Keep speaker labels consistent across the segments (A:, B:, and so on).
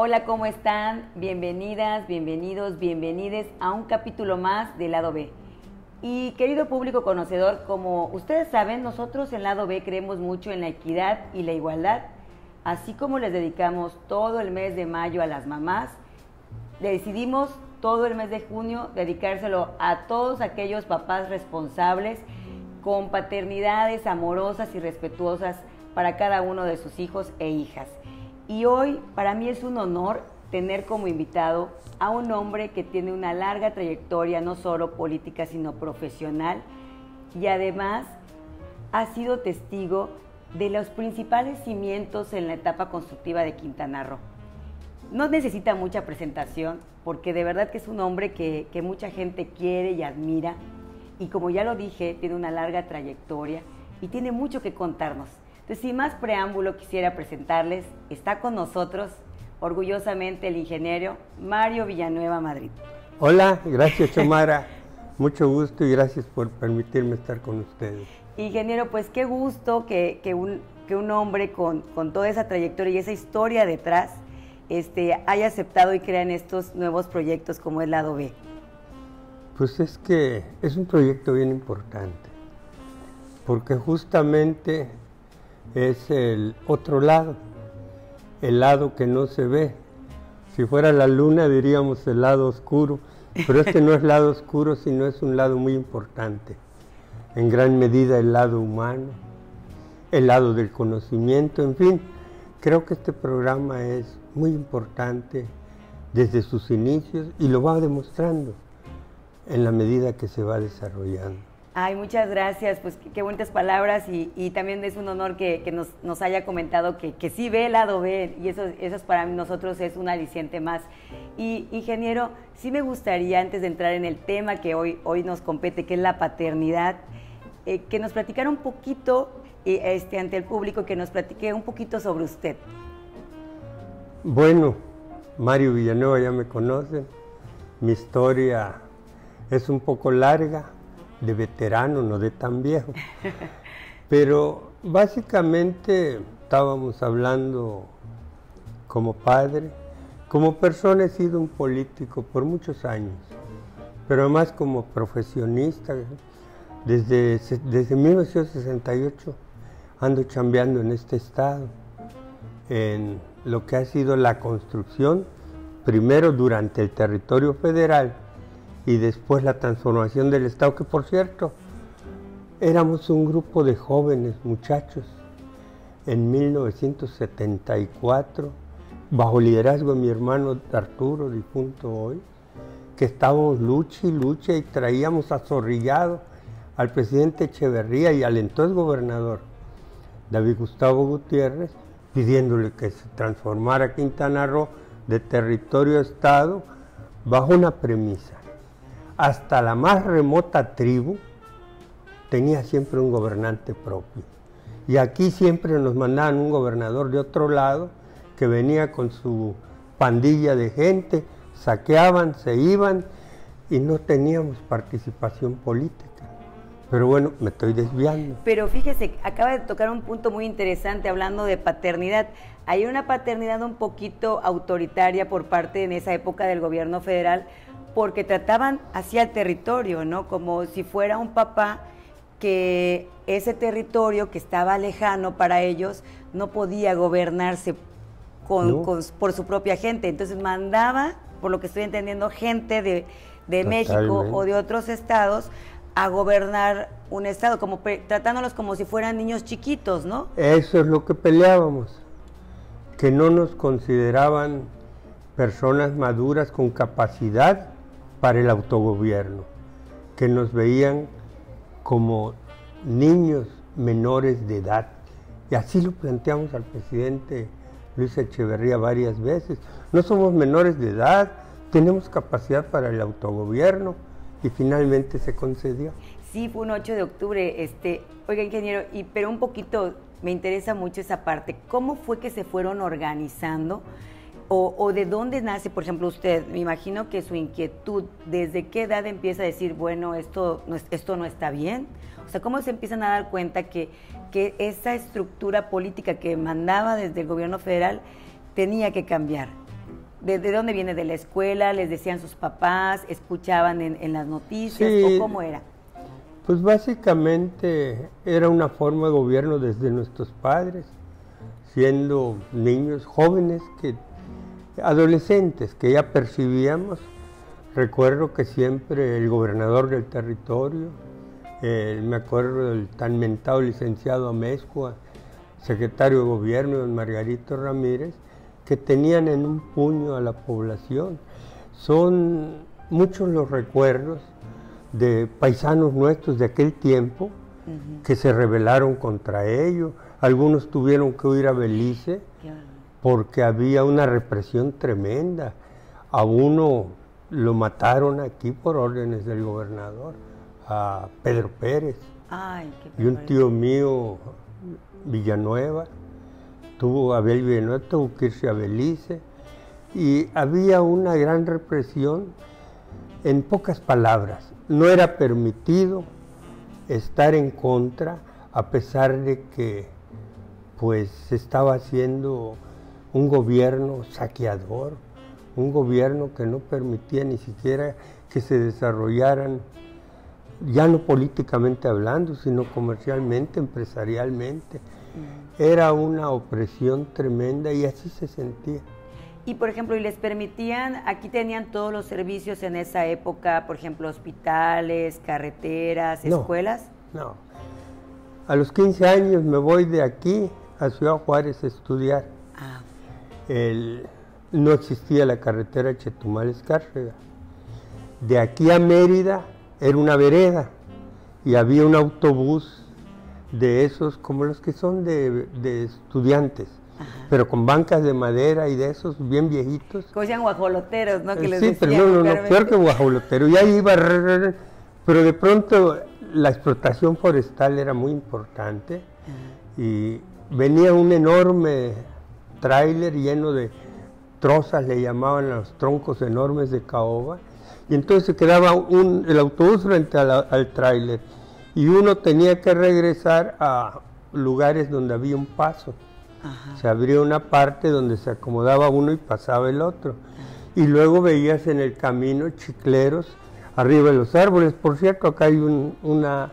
A: Hola, ¿cómo están? Bienvenidas, bienvenidos, bienvenides a un capítulo más de Lado B. Y querido público conocedor, como ustedes saben, nosotros en Lado B creemos mucho en la equidad y la igualdad. Así como les dedicamos todo el mes de mayo a las mamás, decidimos todo el mes de junio dedicárselo a todos aquellos papás responsables con paternidades amorosas y respetuosas para cada uno de sus hijos e hijas. Y hoy para mí es un honor tener como invitado a un hombre que tiene una larga trayectoria, no solo política, sino profesional, y además ha sido testigo de los principales cimientos en la etapa constructiva de Quintana Roo. No necesita mucha presentación, porque de verdad que es un hombre que mucha gente quiere y admira, y como ya lo dije, tiene una larga trayectoria y tiene mucho que contarnos. Entonces, sin más preámbulo, quisiera presentarles, está con nosotros orgullosamente el ingeniero Mario Villanueva Madrid.
B: Hola, gracias Xiomara, mucho gusto y gracias por permitirme estar con ustedes.
A: Ingeniero, pues qué gusto que un hombre con toda esa trayectoria y esa historia detrás haya aceptado y crea en estos nuevos proyectos como es Lado B.
B: Pues es que es un proyecto bien importante, porque justamente es el otro lado, el lado que no se ve. Si fuera la luna diríamos el lado oscuro, pero este no es lado oscuro, sino es un lado muy importante. En gran medida el lado humano, el lado del conocimiento, en fin. Creo que este programa es muy importante desde sus inicios y lo va demostrando en la medida que se va desarrollando.
A: Ay, muchas gracias, pues qué bonitas palabras y también es un honor que nos haya comentado que sí ve el lado B y eso para nosotros es un aliciente más. Y ingeniero, sí me gustaría antes de entrar en el tema que hoy nos compete, que es la paternidad, que nos platicara un poquito ante el público, que nos platique un poquito sobre usted.
B: Bueno, Mario Villanueva ya me conocen, mi historia es un poco larga, de veterano, no de tan viejo, pero básicamente estábamos hablando como padre, como persona he sido un político por muchos años, pero además como profesionista, desde 1968 ando chambeando en este estado, en lo que ha sido la construcción, primero durante el territorio federal, y después la transformación del Estado, que por cierto, éramos un grupo de jóvenes muchachos en 1974, bajo liderazgo de mi hermano Arturo, difunto hoy, que estábamos lucha y lucha y traíamos azorrillado al presidente Echeverría y al entonces gobernador David Gustavo Gutiérrez, pidiéndole que se transformara Quintana Roo de territorio a Estado bajo una premisa. Hasta la más remota tribu tenía siempre un gobernante propio. Y aquí siempre nos mandaban un gobernador de otro lado que venía con su pandilla de gente, saqueaban, se iban y no teníamos participación política. Pero bueno, me estoy desviando.
A: Pero fíjese, acaba de tocar un punto muy interesante hablando de paternidad. Hay una paternidad un poquito autoritaria por parte en esa época del gobierno federal, porque trataban hacia el territorio, ¿no? Como si fuera un papá que ese territorio que estaba lejano para ellos no podía gobernarse por su propia gente. Entonces mandaba, por lo que estoy entendiendo, gente de México o de otros estados a gobernar un estado, como tratándolos como si fueran niños chiquitos, ¿no?
B: Eso es lo que peleábamos, que no nos consideraban personas maduras con capacidad para el autogobierno, que nos veían como niños menores de edad. Y así lo planteamos al presidente Luis Echeverría varias veces. No somos menores de edad, tenemos capacidad para el autogobierno y finalmente se concedió.
A: Sí, fue un 8 de octubre. Oiga, ingeniero, pero un poquito me interesa mucho esa parte. ¿Cómo fue que se fueron organizando? O de dónde nace, por ejemplo, usted, me imagino que su inquietud, ¿desde qué edad empieza a decir, bueno, esto no está bien? O sea, ¿cómo se empiezan a dar cuenta que esa estructura política que mandaba desde el gobierno federal tenía que cambiar? ¿De dónde viene? ¿De la escuela? ¿Les decían sus papás? ¿Escuchaban en las noticias?
B: Sí,
A: ¿O cómo era?
B: pues básicamente era una forma de gobierno desde nuestros padres, siendo niños jóvenes, adolescentes, que ya percibíamos. Recuerdo que siempre el gobernador del territorio, me acuerdo del tan mentado licenciado Amezcua, secretario de gobierno, don Margarito Ramírez, que tenían en un puño a la población. Son muchos los recuerdos de paisanos nuestros de aquel tiempo que se rebelaron contra ellos. Algunos tuvieron que huir a Belice porque había una represión tremenda. A uno lo mataron aquí por órdenes del gobernador, a Pedro Pérez.
A: Ay,
B: y un tío mío, Villanueva, Abel Villanueva tuvo que irse a Belice, y había una gran represión. En pocas palabras, no era permitido estar en contra, a pesar de que pues se estaba haciendo un gobierno saqueador, un gobierno que no permitía ni siquiera que se desarrollaran, ya no políticamente hablando, sino comercialmente, empresarialmente. Era una opresión tremenda y así se sentía.
A: Y por ejemplo, ¿y les permitían, aquí tenían todos los servicios en esa época, por ejemplo, hospitales, carreteras, escuelas?
B: No. A los 15 años me voy de aquí a Ciudad Juárez a estudiar. No existía la carretera Chetumal-Escárcega. De aquí a Mérida era una vereda y había un autobús de esos como los que son de estudiantes, pero con bancas de madera y de esos bien viejitos.
A: Como decían guajoloteros, ¿no? Que les
B: sí,
A: decían,
B: pero no, peor que guajolotero. Y ahí iba, pero de pronto la explotación forestal era muy importante y venía un enorme tráiler lleno de trozas, le llamaban a los troncos enormes de caoba, y entonces se quedaba el autobús frente al tráiler y uno tenía que regresar a lugares donde había un paso. Se abría una parte donde se acomodaba uno y pasaba el otro, y luego veías en el camino chicleros arriba de los árboles. Por cierto, acá hay una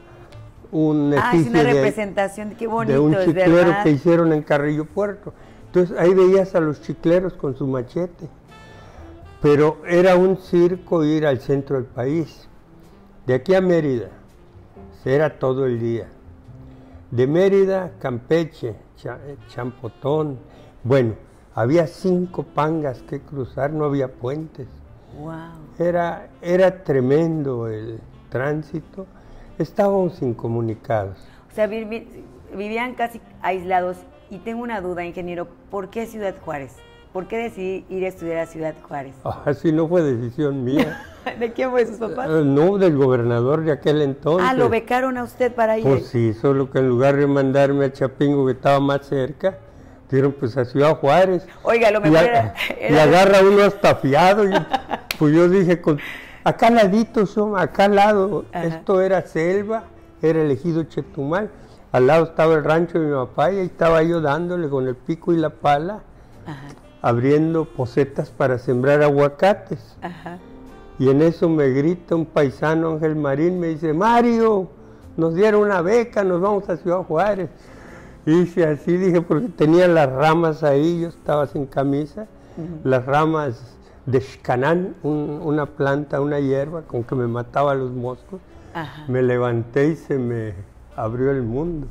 A: representación, qué bonito,
B: de un
A: es
B: chiclero
A: verdad,
B: que hicieron en Carrillo Puerto. Entonces ahí veías a los chicleros con su machete, pero era un circo ir al centro del país. De aquí a Mérida era todo el día. De Mérida, Campeche, Champotón. Bueno, había 5 pangas que cruzar, no había puentes.
A: Wow.
B: Era tremendo el tránsito. Estábamos incomunicados.
A: O sea, vivían casi aislados. Y tengo una duda, ingeniero, ¿por qué Ciudad Juárez? ¿Por qué decidí ir a estudiar a Ciudad Juárez?
B: Así no fue decisión mía.
A: ¿De quién fue, sus papás?
B: No, del gobernador de aquel entonces.
A: ¿Lo becaron a usted para ir?
B: Pues sí, solo que en lugar de mandarme a Chapingo, que estaba más cerca, dieron pues a Ciudad Juárez.
A: Oiga, lo mejor
B: y agarra uno hasta fiado. Pues yo dije, acá al ladito, acá al lado, esto era selva, era el ejido Chetumal. Al lado estaba el rancho de mi papá y ahí estaba yo dándole con el pico y la pala, abriendo pocetas para sembrar aguacates. Y en eso me grita un paisano, Ángel Marín, me dice: Mario, nos dieron una beca, nos vamos a Ciudad Juárez. Y hice así, dije, porque tenía las ramas ahí, yo estaba sin camisa, las ramas de xcanán, una planta, una hierba con que me mataba a los moscos. Me levanté y se me abrió el mundo.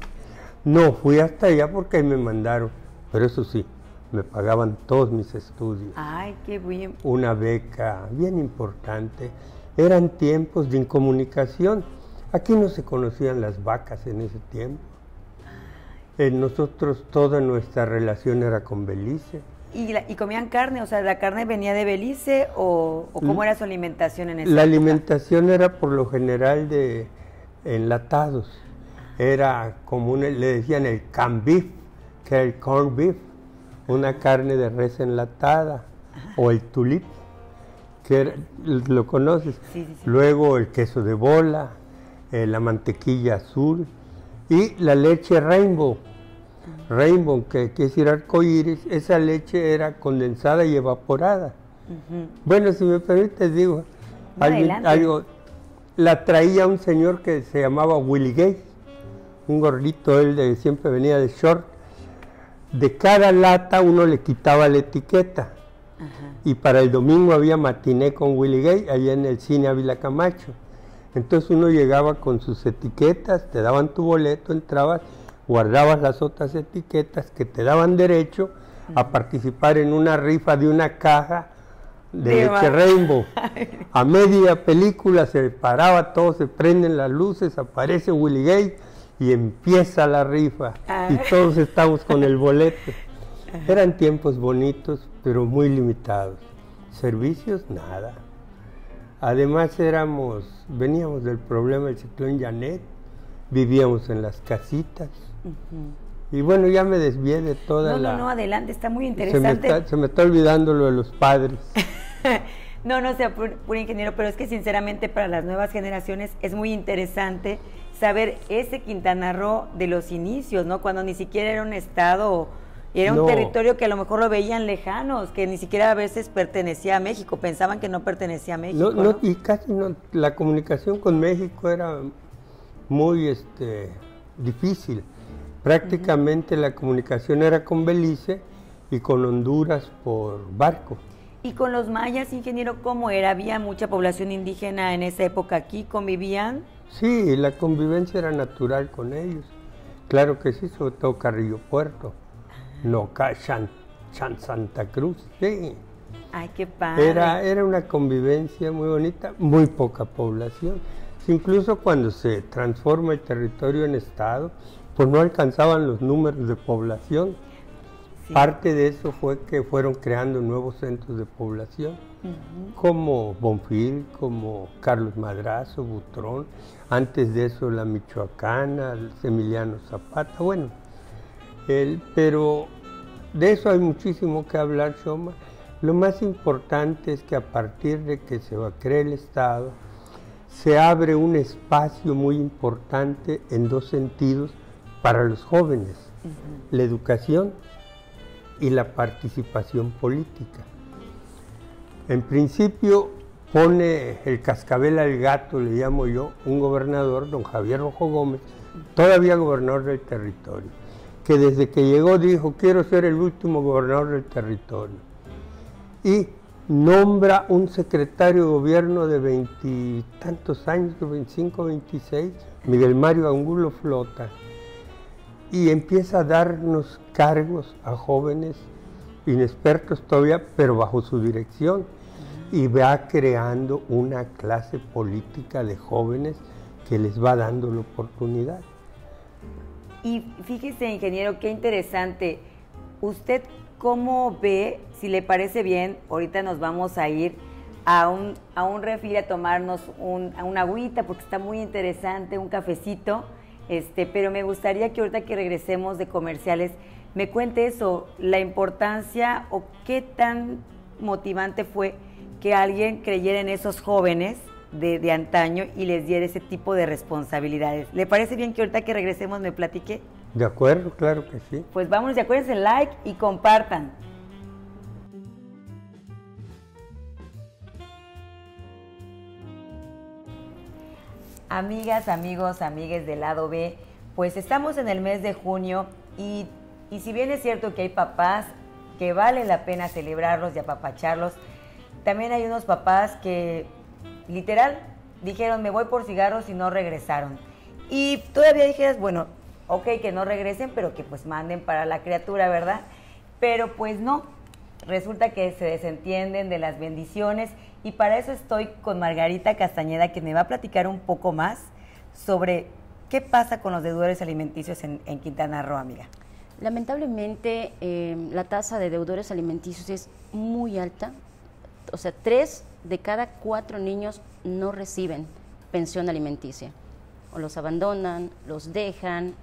B: No, fui hasta allá porque ahí me mandaron, pero eso sí, me pagaban todos mis estudios.
A: Ay, qué bien.
B: Una beca bien importante. Eran tiempos de incomunicación. Aquí no se conocían las vacas en ese tiempo. Nosotros toda nuestra relación era con Belice.
A: ¿Y comían carne? O sea, ¿la carne venía de Belice o cómo era su alimentación en esa época?
B: La alimentación era por lo general de enlatados. Era común, le decían el canned beef, que era el corned beef, una carne de res enlatada, o el tulip, que lo conoces.
A: Sí.
B: Luego el queso de bola, la mantequilla azul y la leche Rainbow. Rainbow, que quiere decir arcoíris. Esa leche era condensada y evaporada. Bueno, si me permites, digo,
A: Adelante.
B: algo, la traía un señor que se llamaba Willie Gates, un gordito, siempre venía de short. De cada lata uno le quitaba la etiqueta. Y para el domingo había matiné con Willie Gates allá en el cine Ávila Camacho. Entonces uno llegaba con sus etiquetas, te daban tu boleto, entrabas, guardabas las otras etiquetas que te daban derecho a participar en una rifa de una caja de leche Rainbow. A media película se paraba todo, se prenden las luces, aparece Willie Gates y empieza la rifa. Y todos estamos con el boleto. Eran tiempos bonitos, pero muy limitados. Servicios, nada. Además veníamos del problema del ciclón Janet, vivíamos en las casitas. Y bueno, ya me desvié de toda
A: No, adelante, está muy interesante.
B: Se me está olvidando lo de los padres.
A: No sea puro ingeniero, pero es que sinceramente para las nuevas generaciones es muy interesante saber ese Quintana Roo de los inicios, ¿no? Cuando ni siquiera era un estado, era un territorio que a lo mejor lo veían lejanos, que ni siquiera a veces pertenecía a México, pensaban que no pertenecía a México. ¿No?
B: Y casi no, la comunicación con México era muy difícil. Prácticamente la comunicación era con Belice y con Honduras por barco.
A: ¿Y con los mayas, ingeniero, cómo era? ¿Había mucha población indígena en esa época aquí? ¿Convivían?
B: Sí, la convivencia era natural con ellos. Claro que sí, sobre todo Carrillo Puerto, Noca, Santa Cruz, sí.
A: Ay, qué padre.
B: Era una convivencia muy bonita, muy poca población. Incluso cuando se transforma el territorio en estado, pues no alcanzaban los números de población. Sí. Parte de eso fue que fueron creando nuevos centros de población, como Bonfil, como Carlos Madrazo, Butrón, antes de eso la Michoacana, el Emiliano Zapata, bueno, pero de eso hay muchísimo que hablar, Xoma. Lo más importante es que a partir de que se va a crear el Estado, se abre un espacio muy importante en dos sentidos para los jóvenes, la educación y la participación política. En principio pone el cascabel al gato, le llamo yo, un gobernador, don Javier Rojo Gómez, todavía gobernador del territorio, que desde que llegó dijo, quiero ser el último gobernador del territorio. Y nombra un secretario de gobierno de 20 y tantos años, 25, 26, Miguel Mario Angulo Flota, y empieza a darnos cargos a jóvenes inexpertos todavía, pero bajo su dirección, y va creando una clase política de jóvenes que les va dando la oportunidad.
A: Y fíjese, ingeniero, qué interesante. ¿Usted cómo ve, si le parece bien, ahorita nos vamos a ir a un refil a tomarnos una agüita, porque está muy interesante, un cafecito, pero me gustaría que ahorita que regresemos de comerciales, me cuente eso, la importancia o qué tan motivante fue que alguien creyera en esos jóvenes de antaño y les diera ese tipo de responsabilidades. ¿Le parece bien que ahorita que regresemos me platique?
B: De acuerdo, claro que sí.
A: Pues vámonos y acuérdense, like y compartan. Amigas, amigos, amigues del lado B, pues estamos en el mes de junio y si bien es cierto que hay papás que vale la pena celebrarlos y apapacharlos, también hay unos papás que literal dijeron me voy por cigarros y no regresaron. Y todavía dijeras, bueno, ok, que no regresen, pero que pues manden para la criatura, ¿verdad? Pero pues no, resulta que se desentienden de las bendiciones y para eso estoy con Margarita Castañeda, que me va a platicar un poco más sobre qué pasa con los deudores alimenticios en Quintana Roo, amiga.
C: Lamentablemente, la tasa de deudores alimenticios es muy alta. O sea, 3 de cada 4 niños no reciben pensión alimenticia. O los abandonan, los dejan,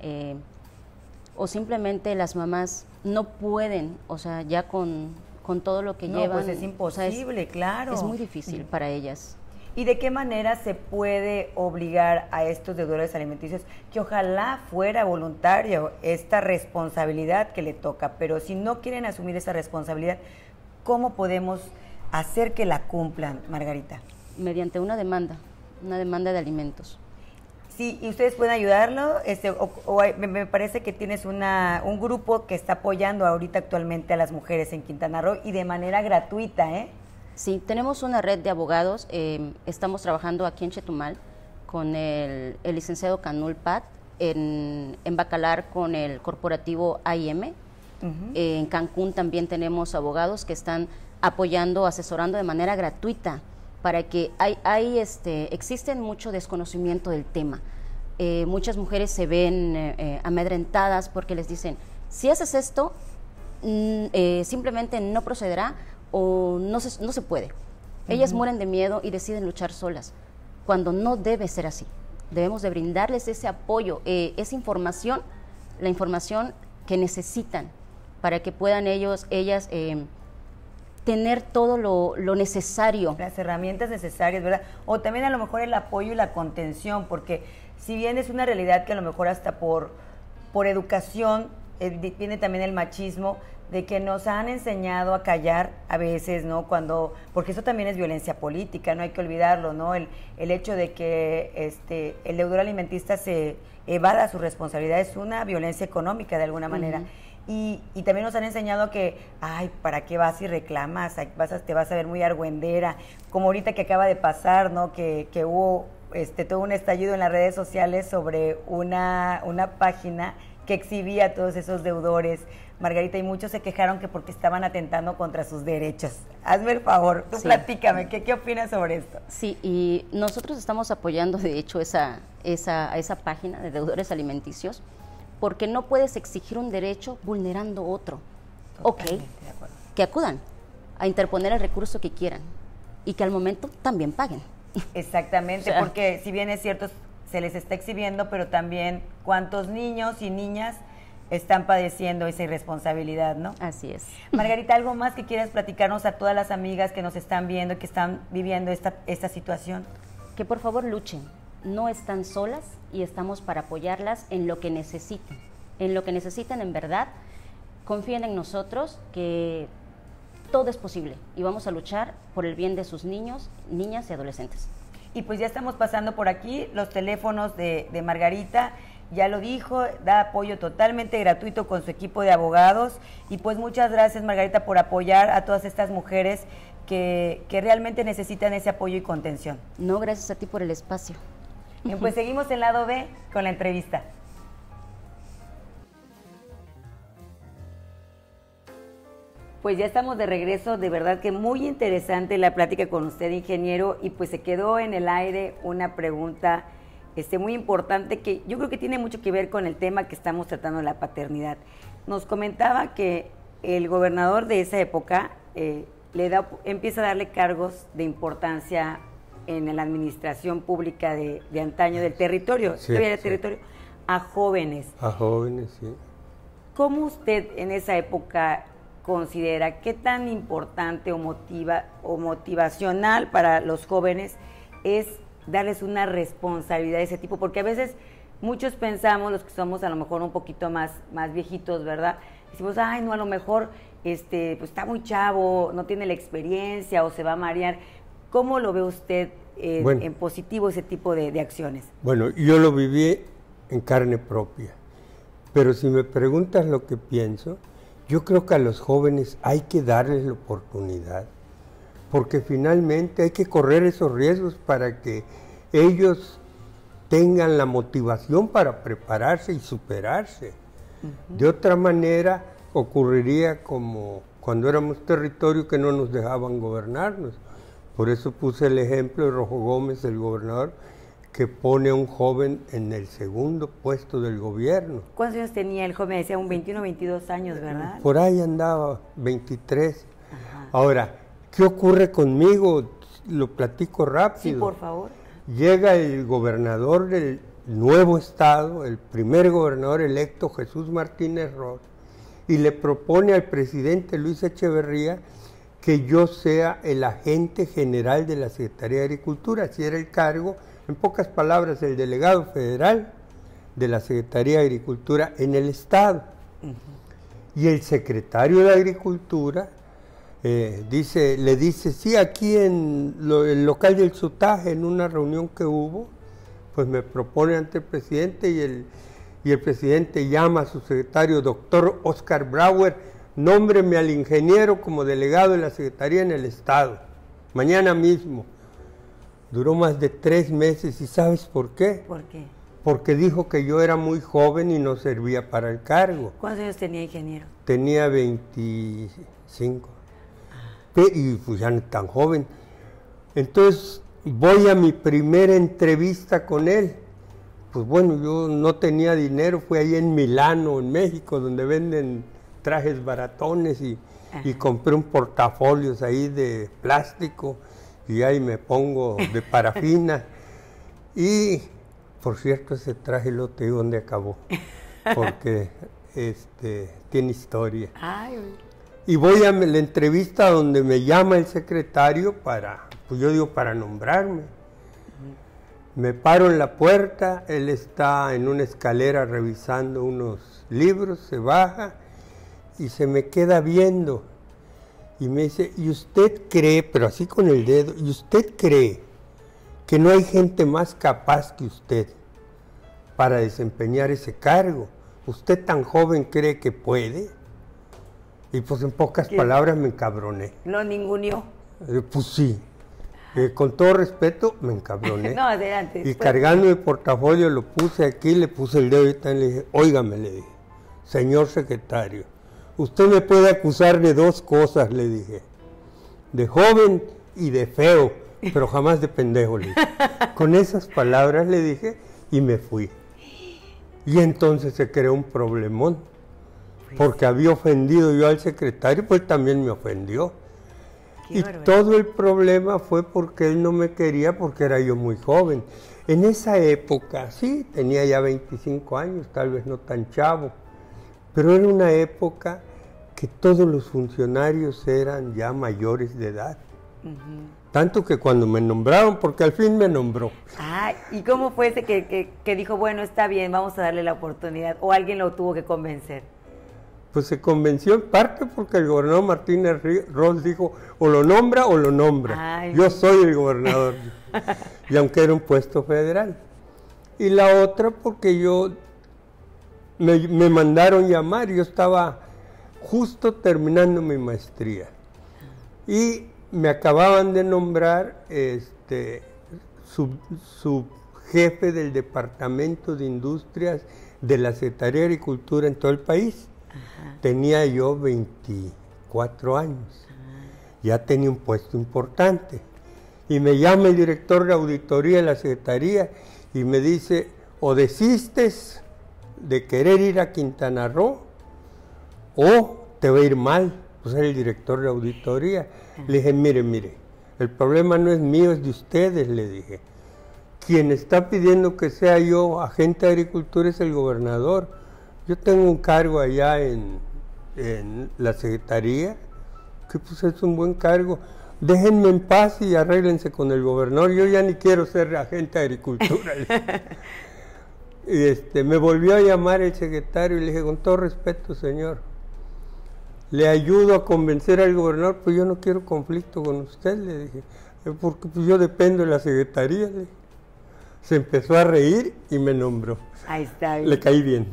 C: o simplemente las mamás no pueden, o sea, ya con todo lo que llevan.
A: Pues es imposible, o sea, claro.
C: Es muy difícil para ellas.
A: ¿Y de qué manera se puede obligar a estos deudores alimenticios que ojalá fuera voluntario esta responsabilidad que le toca? Pero si no quieren asumir esa responsabilidad, ¿cómo podemos hacer que la cumplan, Margarita?
C: Mediante una demanda de alimentos.
A: Sí, y ustedes pueden ayudarlo, me parece que tienes un grupo que está apoyando ahorita actualmente a las mujeres en Quintana Roo y de manera gratuita, ¿eh?
C: Sí, tenemos una red de abogados, estamos trabajando aquí en Chetumal con el licenciado Canul Pat, en Bacalar con el corporativo AIM, en Cancún también tenemos abogados que están apoyando, asesorando de manera gratuita, para que existen mucho desconocimiento del tema. Muchas mujeres se ven amedrentadas porque les dicen, si haces esto, simplemente no procederá o no se puede. Ellas mueren de miedo y deciden luchar solas, cuando no debe ser así. Debemos de brindarles ese apoyo, esa información, la información que necesitan para que puedan ellas tener todo lo necesario.
A: Las herramientas necesarias, ¿verdad? O también a lo mejor el apoyo y la contención, porque si bien es una realidad que a lo mejor hasta por educación viene también el machismo, de que nos han enseñado a callar a veces, ¿no? Porque eso también es violencia política, no hay que olvidarlo, ¿no? El hecho de que el deudor alimentista se evada su responsabilidad es una violencia económica de alguna manera. Y también nos han enseñado que, ay, ¿para qué vas y reclamas? Te vas a ver muy argüendera, como ahorita que acaba de pasar, ¿no? Que hubo todo un estallido en las redes sociales sobre una página que exhibía a todos esos deudores, Margarita, y muchos se quejaron que porque estaban atentando contra sus derechos. Hazme el favor, tú platícame, ¿qué opinas sobre esto?
C: Sí, y nosotros estamos apoyando, de hecho, esa página de deudores alimenticios, porque no puedes exigir un derecho vulnerando otro. Totalmente, de acuerdo. Que acudan a interponer el recurso que quieran y que al momento también paguen.
A: Exactamente, o sea, porque si bien es cierto, se les está exhibiendo, pero también cuántos niños y niñas están padeciendo esa irresponsabilidad, ¿no?
C: Así es.
A: Margarita, ¿algo más que quieras platicarnos a todas las amigas que nos están viendo, que están viviendo esta situación?
C: Que por favor luchen, no están solas y estamos para apoyarlas en lo que necesiten. En lo que necesiten, en verdad, confíen en nosotros, que todo es posible y vamos a luchar por el bien de sus niños, niñas y adolescentes.
A: Y pues ya estamos pasando por aquí los teléfonos de Margarita. Ya lo dijo, da apoyo totalmente gratuito con su equipo de abogados. Y pues muchas gracias, Margarita, por apoyar a todas estas mujeres que realmente necesitan ese apoyo y contención.
C: No, gracias a ti por el espacio.
A: Bien, pues seguimos en Lado B con la entrevista. Pues ya estamos de regreso, de verdad que muy interesante la plática con usted, ingeniero, y pues se quedó en el aire una pregunta muy importante que yo creo que tiene mucho que ver con el tema que estamos tratando de la paternidad. Nos comentaba que el gobernador de esa época empieza a darle cargos de importancia en la administración pública de antaño del territorio, a jóvenes.
B: A jóvenes, sí.
A: ¿Cómo usted en esa época considera qué tan importante o motivacional para los jóvenes es darles una responsabilidad de ese tipo? Porque a veces muchos pensamos, los que somos a lo mejor un poquito más viejitos, ¿verdad? Decimos, ay, no, a lo mejor pues está muy chavo, no tiene la experiencia o se va a marear. ¿Cómo lo ve usted en positivo ese tipo de acciones?
B: Bueno, yo lo viví en carne propia, pero si me preguntas lo que pienso, yo creo que a los jóvenes hay que darles la oportunidad, porque finalmente hay que correr esos riesgos para que ellos tengan la motivación para prepararse y superarse. De otra manera ocurriría como cuando éramos territorio que no nos dejaban gobernarnos. Por eso puse el ejemplo de Rojo Gómez, el gobernador, que pone a un joven en el segundo puesto del gobierno.
A: ¿Cuántos años tenía el joven? Decía un 21 o 22 años, ¿verdad?
B: Por ahí andaba, 23. Ajá. Ahora, ¿qué ocurre conmigo? Lo platico rápido.
A: Sí, por favor.
B: Llega el gobernador del nuevo estado, el primer gobernador electo, Jesús Martínez Ross, y le propone al presidente Luis Echeverría que yo sea el agente general de la Secretaría de Agricultura, así era el cargo. En pocas palabras, el delegado federal de la Secretaría de Agricultura en el Estado. Y el secretario de Agricultura le dice, sí, aquí en el local del Sutaje, en una reunión que hubo, pues me propone ante el presidente y el presidente llama a su secretario, doctor Oscar Brauer, nómbreme al ingeniero como delegado de la Secretaría en el Estado, mañana mismo. Duró más de 3 meses, ¿y sabes por qué?
A: ¿Por qué?
B: Porque dijo que yo era muy joven y no servía para el cargo.
A: ¿Cuántos años tenía, ingeniero?
B: Tenía 25. Y pues ya no tan joven. Entonces voy a mi primera entrevista con él. Pues bueno, yo no tenía dinero, fue ahí en Milano, en México, donde venden trajes baratones y compré un portafolios ahí de plástico y ahí me pongo de parafina. Y por cierto, ese traje lo te digo dónde acabó, porque tiene historia.
A: Ay.
B: Y voy a la entrevista donde me llama el secretario para nombrarme. Me paro en la puerta, él está en una escalera revisando unos libros, se baja y se me queda viendo. Y me dice, ¿y usted cree, pero así con el dedo, ¿y usted cree que no hay gente más capaz que usted para desempeñar ese cargo? ¿Usted tan joven cree que puede? Y pues en pocas palabras me encabroné.
A: ¿Lo ninguneó?
B: Pues sí. Con todo respeto, me encabroné.
A: No, adelante.
B: Y cargando el portafolio lo puse aquí, le puse el dedo y le dije, óigame, le dije, señor secretario, usted me puede acusar de 2 cosas, le dije, de joven y de feo, pero jamás de pendejo, le dije. Con esas palabras le dije y me fui. Y entonces se creó un problemón, porque había ofendido yo al secretario, pues también me ofendió. Y todo el problema fue porque él no me quería porque era yo muy joven. En esa época, sí, tenía ya 25 años, tal vez no tan chavo, pero era una época que todos los funcionarios eran ya mayores de edad. Tanto que cuando me nombraron, porque al fin me nombró.
A: Ah, ¿y cómo fue ese que dijo, bueno, está bien, vamos a darle la oportunidad? ¿O alguien lo tuvo que convencer?
B: Pues se convenció en parte porque el gobernador Martínez Ross dijo, o lo nombra o lo nombra. Ay, yo soy el gobernador. Y aunque era un puesto federal. Y la otra porque me mandaron llamar, yo estaba justo terminando mi maestría. Y me acababan de nombrar subjefe del Departamento de Industrias de la Secretaría de Agricultura en todo el país. Tenía yo 24 años, ya tenía un puesto importante. Y me llama el director de auditoría de la Secretaría y me dice, o desistes de querer ir a Quintana Roo o te va a ir mal. Pues era el director de auditoría. Le dije, mire, el problema no es mío, es de ustedes, le dije. Quien está pidiendo que sea yo agente de agricultura es el gobernador. Yo tengo un cargo allá en la Secretaría, que pues es un buen cargo. Déjenme en paz y arréglense con el gobernador. Yo ya ni quiero ser agente de agricultura. Y me volvió a llamar el secretario y le dije, con todo respeto, señor, le ayudo a convencer al gobernador, pues yo no quiero conflicto con usted, le dije, porque pues yo dependo de la Secretaría. Le dije. Se empezó a reír y me nombró.
A: Ahí está bien.
B: Le caí bien.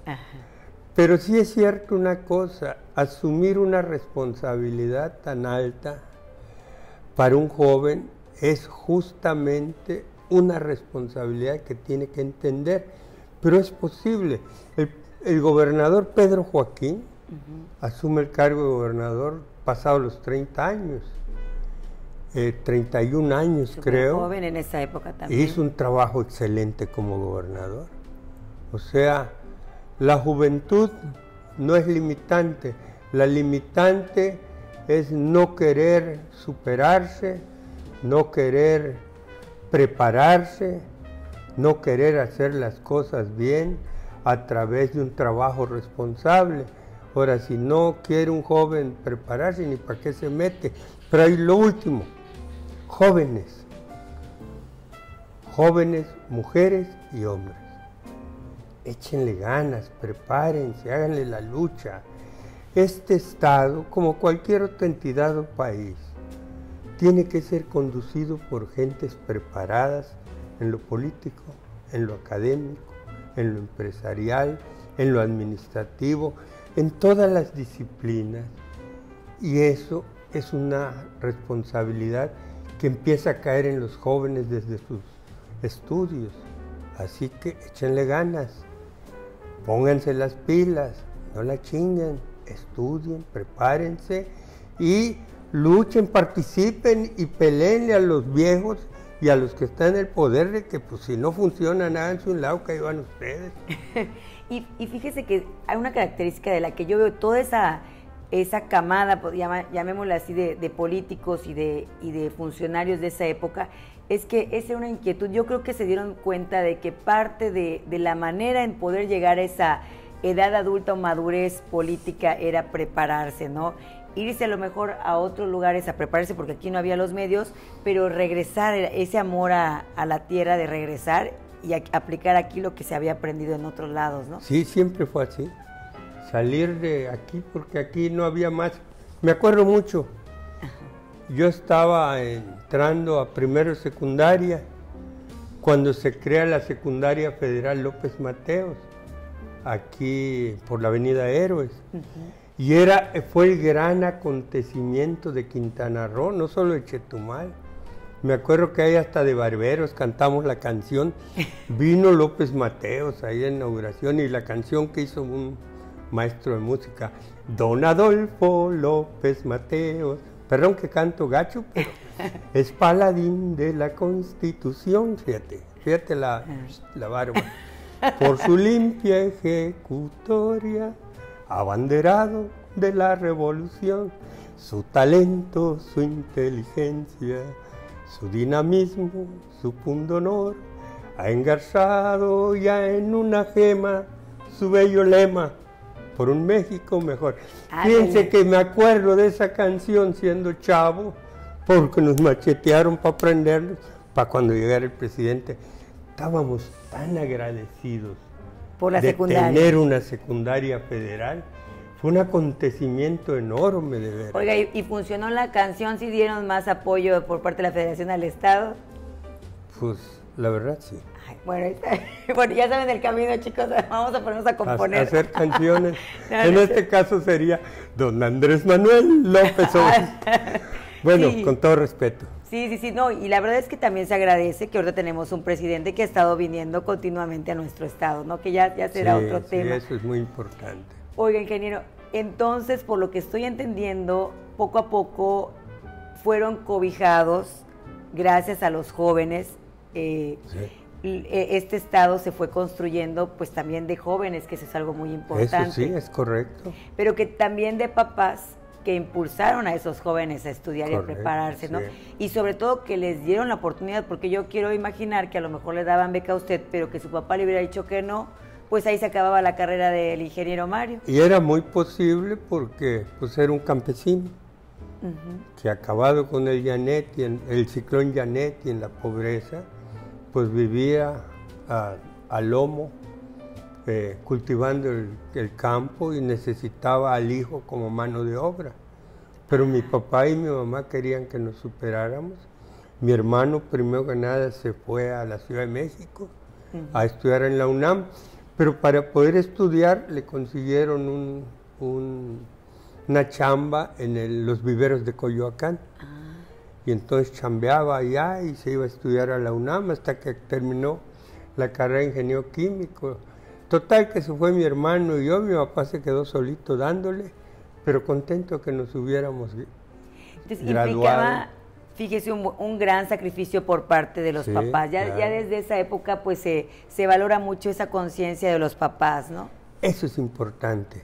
A: Ajá.
B: Pero sí es cierto una cosa, asumir una responsabilidad tan alta para un joven es justamente una responsabilidad que tiene que entender, pero es posible. El gobernador Pedro Joaquín asume el cargo de gobernador pasados los 30 años, 31 años
A: Super
B: creo.
A: Joven en esa época también.
B: Hizo un trabajo excelente como gobernador. O sea, la juventud no es limitante, la limitante es no querer superarse, no querer prepararse, no querer hacer las cosas bien a través de un trabajo responsable. Ahora, si no quiere un joven prepararse, ni para qué se mete. Pero hay lo último, jóvenes, mujeres y hombres. Échenle ganas, prepárense, háganle la lucha. este Estado, como cualquier otra entidad o país, tiene que ser conducido por gentes preparadas en lo político, en lo académico, en lo empresarial, en lo administrativo, en todas las disciplinas. Y eso es una responsabilidad que empieza a caer en los jóvenes desde sus estudios. Así que échenle ganas, pónganse las pilas, no la chinguen, estudien, prepárense y luchen, participen y peleenle a los viejos y a los que están en el poder de que pues si no funciona nada en su lado, que ahí van ustedes.
A: Y fíjese que hay una característica de la que yo veo toda esa camada, pues, llamémosla así, de políticos y de funcionarios de esa época, es que esa es una inquietud. Yo creo que se dieron cuenta de que parte de la manera en poder llegar a esa edad adulta o madurez política era prepararse, ¿no? Irse a lo mejor a otros lugares a prepararse porque aquí no había los medios, pero regresar, ese amor a la tierra de regresar y aplicar aquí lo que se había aprendido en otros lados, ¿no?
B: Sí, siempre fue así. Salir de aquí porque aquí no había más. Me acuerdo mucho. Yo estaba entrando a primero de secundaria cuando se crea la Secundaria Federal López Mateos, aquí por la Avenida Héroes. Y fue el gran acontecimiento de Quintana Roo, no solo de Chetumal. Me acuerdo que ahí hasta de barberos cantamos la canción. Vino López Mateos ahí en la inauguración y la canción que hizo un maestro de música, Don Adolfo López Mateos. Perdón que canto gacho, pero es paladín de la Constitución, fíjate la barba. Por su limpia ejecutoria, abanderado de la revolución, su talento, su inteligencia, su dinamismo, su pundonor, ha engarzado ya en una gema su bello lema, por un México mejor. Fíjense que me acuerdo de esa canción siendo chavo, porque nos machetearon para aprenderlos, para cuando llegara el presidente. Estábamos tan agradecidos
A: por la
B: de
A: secundaria.
B: Tener una secundaria federal. Fue un acontecimiento enorme, de verdad.
A: Oiga, ¿y funcionó la canción? ¿Sí dieron más apoyo por parte de la Federación al Estado?
B: Pues, la verdad, sí.
A: Ay, bueno, ya saben el camino, chicos, vamos a ponernos a componer.
B: Hacer canciones. En este caso sería Don Andrés Manuel López Obrador. Bueno, sí. Con todo respeto.
A: Sí, no, y la verdad es que también se agradece que ahorita tenemos un presidente que ha estado viniendo continuamente a nuestro estado, ¿no? Que ya será otro tema.
B: Sí, eso es muy importante.
A: Oiga, ingeniero, entonces, por lo que estoy entendiendo, poco a poco fueron cobijados, gracias a los jóvenes, sí. Este estado se fue construyendo pues también de jóvenes, que eso es algo muy importante.
B: Eso sí, es correcto.
A: Pero que también de papás que impulsaron a esos jóvenes a estudiar, correcto, y a prepararse, ¿no? Sí. Y sobre todo que les dieron la oportunidad, porque yo quiero imaginar que a lo mejor le daban beca a usted, pero que su papá le hubiera dicho que no, pues ahí se acababa la carrera del ingeniero Mario.
B: Y era muy posible porque pues era un campesino, que acabado con el ciclón Janetti en la pobreza, pues vivía a lomo, cultivando el campo y necesitaba al hijo como mano de obra. Pero mi papá y mi mamá querían que nos superáramos. Mi hermano, primero que nada, se fue a la Ciudad de México a estudiar en la UNAM, pero para poder estudiar le consiguieron una chamba en los viveros de Coyoacán. Y entonces chambeaba allá y se iba a estudiar a la UNAM hasta que terminó la carrera de ingeniero químico. Total que se fue mi hermano y yo, mi papá se quedó solito dándole, pero contento que nos hubiéramos graduado.
A: Implicaba, fíjese, un gran sacrificio por parte de los papás. Ya desde esa época pues se valora mucho esa conciencia de los papás, ¿no?
B: Eso es importante.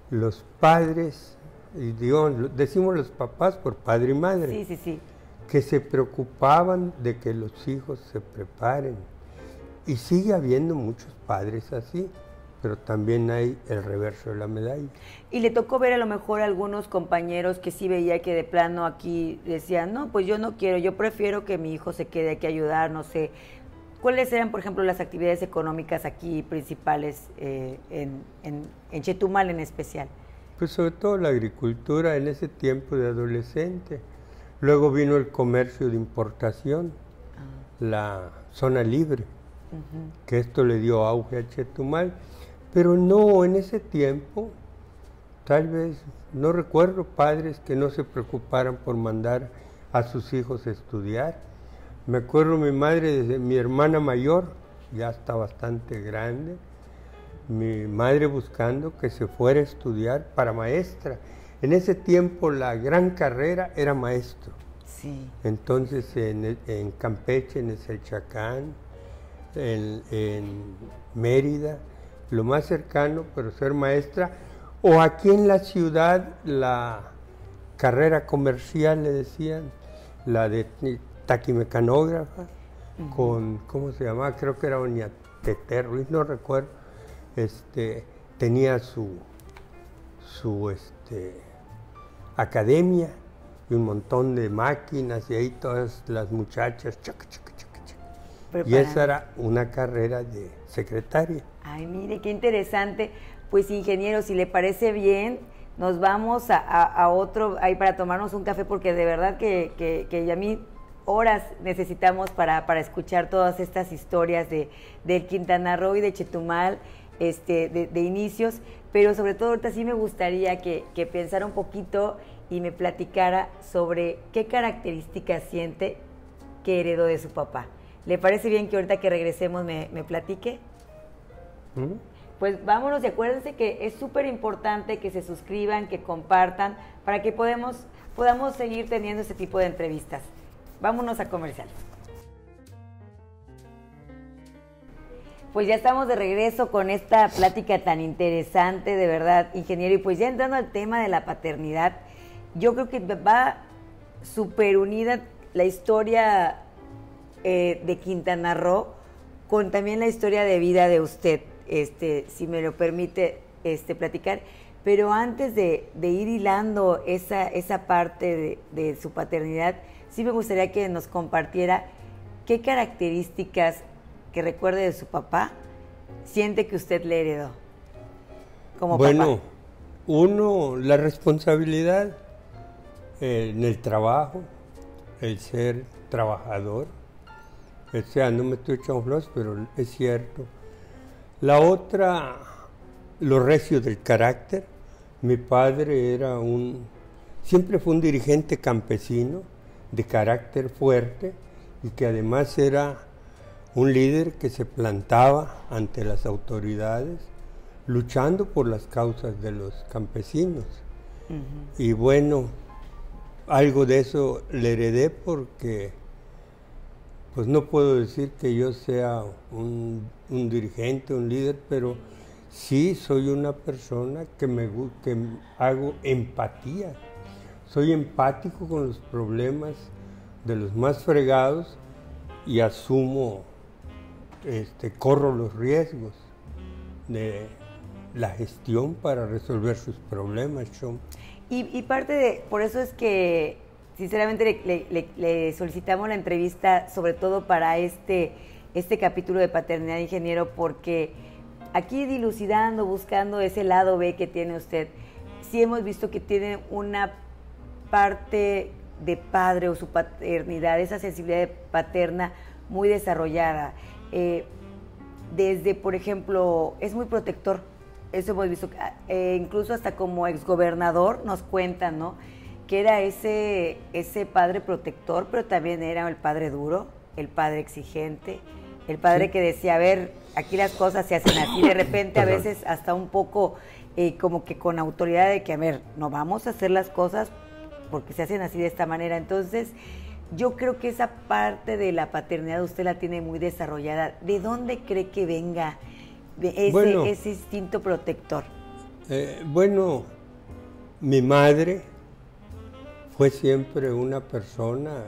B: Los padres, y decimos los papás por padre y madre,
A: sí,
B: que se preocupaban de que los hijos se preparen. Y sigue habiendo muchos padres así, pero también hay el reverso de la medalla.
A: Y le tocó ver a lo mejor a algunos compañeros que sí veía que de plano aquí decían, no, pues yo no quiero, yo prefiero que mi hijo se quede aquí a ayudar, no sé. ¿Cuáles eran, por ejemplo, las actividades económicas aquí principales en Chetumal en especial?
B: Pues sobre todo la agricultura en ese tiempo de adolescente. Luego vino el comercio de importación, la zona libre, que esto le dio auge a Chetumal. Pero no, en ese tiempo, tal vez, no recuerdo padres que no se preocuparan por mandar a sus hijos a estudiar. Me acuerdo mi madre, mi hermana mayor, ya está bastante grande, mi madre buscando que se fuera a estudiar para maestra. En ese tiempo la gran carrera era maestro.
A: Sí.
B: Entonces en Campeche, en Eselchacán, en Mérida, lo más cercano, pero ser maestra, o aquí en la ciudad la carrera comercial, le decían, la de taquimecanógrafa, con, ¿cómo se llamaba? Creo que era doña Tete Ruiz, no recuerdo, tenía su academia y un montón de máquinas y ahí todas las muchachas, y esa era una carrera de secretaria.
A: Ay, mire, qué interesante. Pues ingeniero, si le parece bien, nos vamos a otro, ahí para tomarnos un café, porque de verdad que a mí horas necesitamos para escuchar todas estas historias del Quintana Roo y de Chetumal, de inicios, pero sobre todo ahorita sí me gustaría que pensara un poquito y me platicara sobre qué características siente que heredó de su papá. ¿Le parece bien que ahorita que regresemos me platique? Pues vámonos, y acuérdense que es súper importante que se suscriban, que compartan, para que podamos seguir teniendo este tipo de entrevistas. Vámonos a comercial. Pues ya estamos de regreso con esta plática tan interesante, de verdad, ingeniero. Y pues ya entrando al tema de la paternidad, yo creo que va súper unida la historia de Quintana Roo con también la historia de vida de usted, si me lo permite platicar. Pero antes de ir hilando esa parte de su paternidad, sí me gustaría que nos compartiera qué características que recuerde de su papá siente que usted le heredó como papá.
B: Bueno, uno, la responsabilidad en el trabajo, el ser trabajador. O sea, no me estoy echando flores, pero es cierto. La otra, lo recio del carácter. Mi padre siempre fue un dirigente campesino de carácter fuerte y que además era un líder que se plantaba ante las autoridades luchando por las causas de los campesinos. Y bueno, algo de eso le heredé porque pues no puedo decir que yo sea un dirigente, un líder, pero sí soy una persona que hago empatía. Soy empático con los problemas de los más fregados y asumo, corro los riesgos de la gestión para resolver sus problemas.
A: Y parte por eso es que sinceramente le solicitamos la entrevista, sobre todo para este capítulo de paternidad, ingeniero, porque aquí dilucidando, buscando ese lado B que tiene usted, sí hemos visto que tiene una parte de padre o su paternidad, esa sensibilidad paterna muy desarrollada. Desde, por ejemplo, es muy protector, eso hemos visto, incluso hasta como exgobernador nos cuentan, ¿no?, que era ese padre protector, pero también era el padre duro, el padre exigente, el padre que decía, a ver, aquí las cosas se hacen así, de repente a veces hasta un poco como que con autoridad de que, a ver, no vamos a hacer las cosas porque se hacen así de esta manera. Entonces, yo creo que esa parte de la paternidad usted la tiene muy desarrollada. ¿De dónde cree que venga ese instinto protector?
B: Bueno, mi madre fue siempre una persona,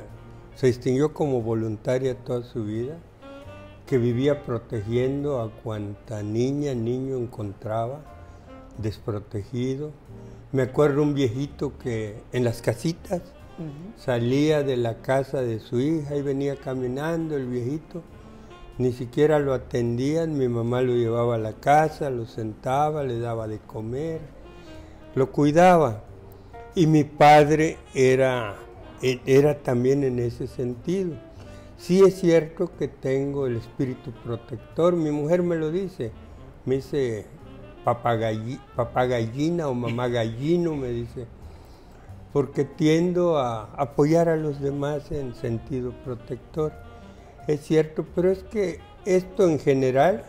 B: se distinguió como voluntaria toda su vida, que vivía protegiendo a cuanta niña, niño encontraba desprotegido. Me acuerdo un viejito que en las casitas salía de la casa de su hija y venía caminando el viejito, ni siquiera lo atendían, mi mamá lo llevaba a la casa, lo sentaba, le daba de comer. lo cuidaba. Y mi padre era también en ese sentido. Sí es cierto que tengo el espíritu protector, mi mujer me lo dice, me dice papá gallina o mamá gallino, me dice, porque tiendo a apoyar a los demás en sentido protector. Es cierto, pero es que esto en general,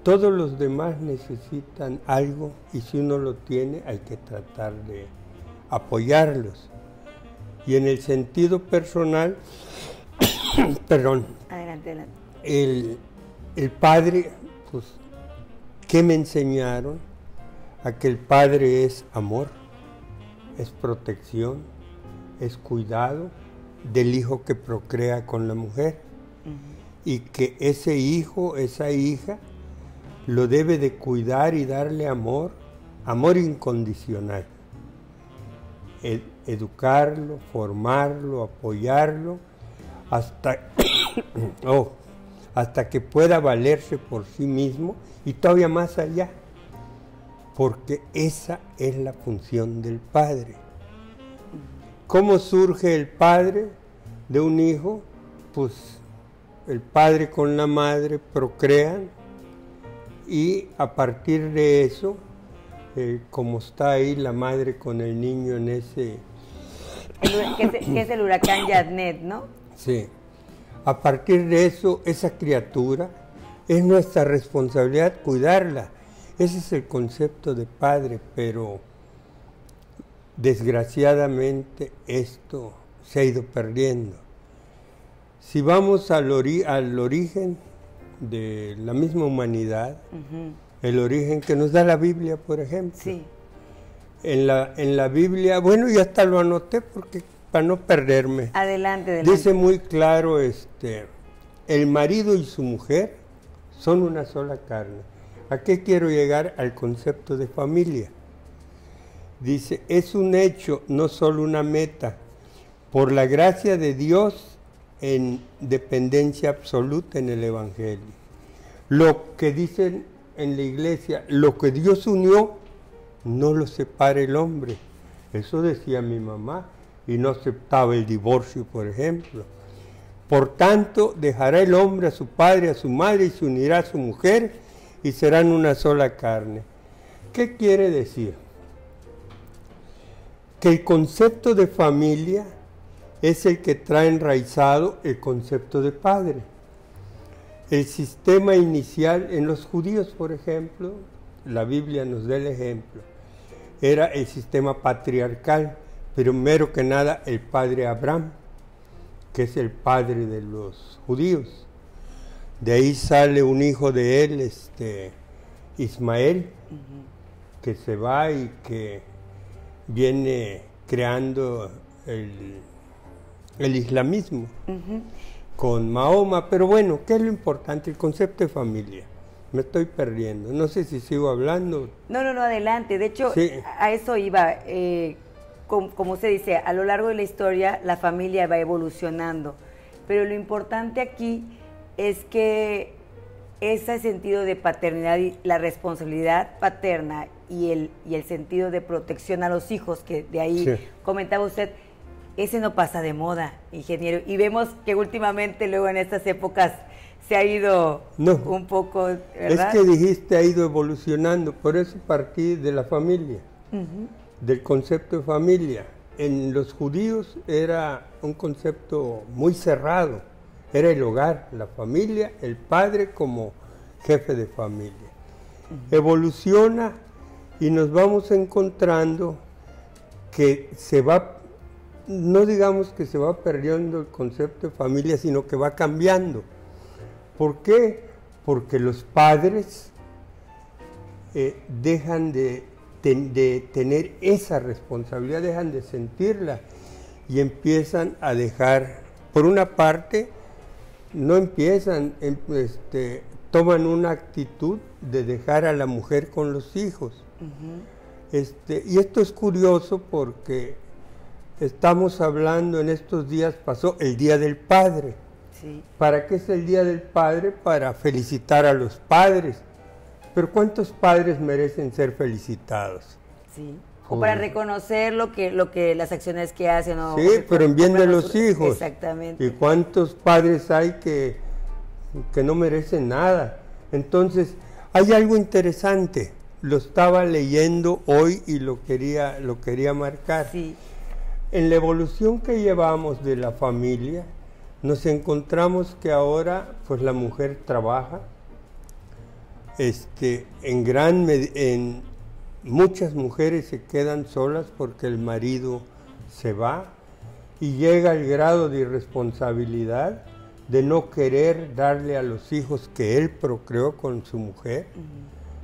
B: todos los demás necesitan algo y si uno lo tiene hay que tratar de apoyarlos. Y en el sentido personal, perdón,
A: Adelante.
B: el padre, pues, ¿qué me enseñaron? A que el padre es amor, es protección, es cuidado del hijo que procrea con la mujer. Y que ese hijo, esa hija, lo debe de cuidar y darle amor, amor incondicional. Educarlo, formarlo, apoyarlo, hasta que pueda valerse por sí mismo y todavía más allá, porque esa es la función del padre. ¿Cómo surge el padre de un hijo? Pues el padre con la madre procrean y a partir de eso, como está ahí la madre con el niño en ese...
A: que es el huracán Yadnet, ¿no?
B: Sí. A partir de eso, esa criatura es nuestra responsabilidad cuidarla. Ese es el concepto de padre, pero desgraciadamente esto se ha ido perdiendo. Si vamos al origen de la misma humanidad, el origen que nos da la Biblia, por ejemplo.
A: Sí.
B: En la Biblia, bueno, ya hasta lo anoté porque para no perderme.
A: Adelante.
B: Dice muy claro, el marido y su mujer son una sola carne. ¿A qué quiero llegar? Al concepto de familia. Dice, es un hecho, no solo una meta. Por la gracia de Dios, en dependencia absoluta en el Evangelio. Lo que dicen en la iglesia, lo que Dios unió, no lo separa el hombre. Eso decía mi mamá y no aceptaba el divorcio, por ejemplo. Por tanto, dejará el hombre a su padre, a su madre y se unirá a su mujer y serán una sola carne. ¿Qué quiere decir? Que el concepto de familia es el que trae enraizado el concepto de padre. El sistema inicial en los judíos, por ejemplo, la Biblia nos da el ejemplo, era el sistema patriarcal, primero que nada el padre Abraham, que es el padre de los judíos. De ahí sale un hijo de él, Ismael, que se va y que viene creando el islamismo con Mahoma. Pero bueno, ¿qué es lo importante? El concepto de familia. Me estoy perdiendo. No sé si sigo hablando.
A: No, adelante. De hecho, sí, a eso iba. Como se dice, a lo largo de la historia la familia va evolucionando. Pero lo importante aquí es que ese sentido de paternidad y la responsabilidad paterna y el sentido de protección a los hijos, que de ahí sí comentaba usted, ese no pasa de moda, ingeniero. Y vemos que últimamente, luego en estas épocas, se ha ido un poco, ¿verdad?
B: Es que dijiste, ha ido evolucionando, por eso partí de la familia, del concepto de familia. En los judíos era un concepto muy cerrado, era el hogar, la familia, el padre como jefe de familia. Evoluciona y nos vamos encontrando que se va, no digamos que se va perdiendo el concepto de familia, sino que va cambiando. ¿Por qué? Porque los padres dejan de tener esa responsabilidad, dejan de sentirla y empiezan a dejar, por una parte, no empiezan, toman una actitud de dejar a la mujer con los hijos. Y esto es curioso porque estamos hablando, en estos días pasó el Día del Padre.
A: Sí.
B: ¿Para qué es el Día del Padre? Para felicitar a los padres. Pero ¿cuántos padres merecen ser felicitados?
A: Sí. O para reconocer lo que las acciones que hacen. ¿No?
B: Sí, pero en bien de los hijos.
A: Exactamente.
B: ¿Y cuántos padres hay que no merecen nada? Entonces, hay algo interesante. Lo estaba leyendo hoy y lo quería marcar.
A: Sí.
B: En la evolución que llevamos de la familia, nos encontramos que ahora pues la mujer trabaja, en muchas mujeres se quedan solas porque el marido se va y llega al grado de irresponsabilidad de no querer darle a los hijos que él procreó con su mujer,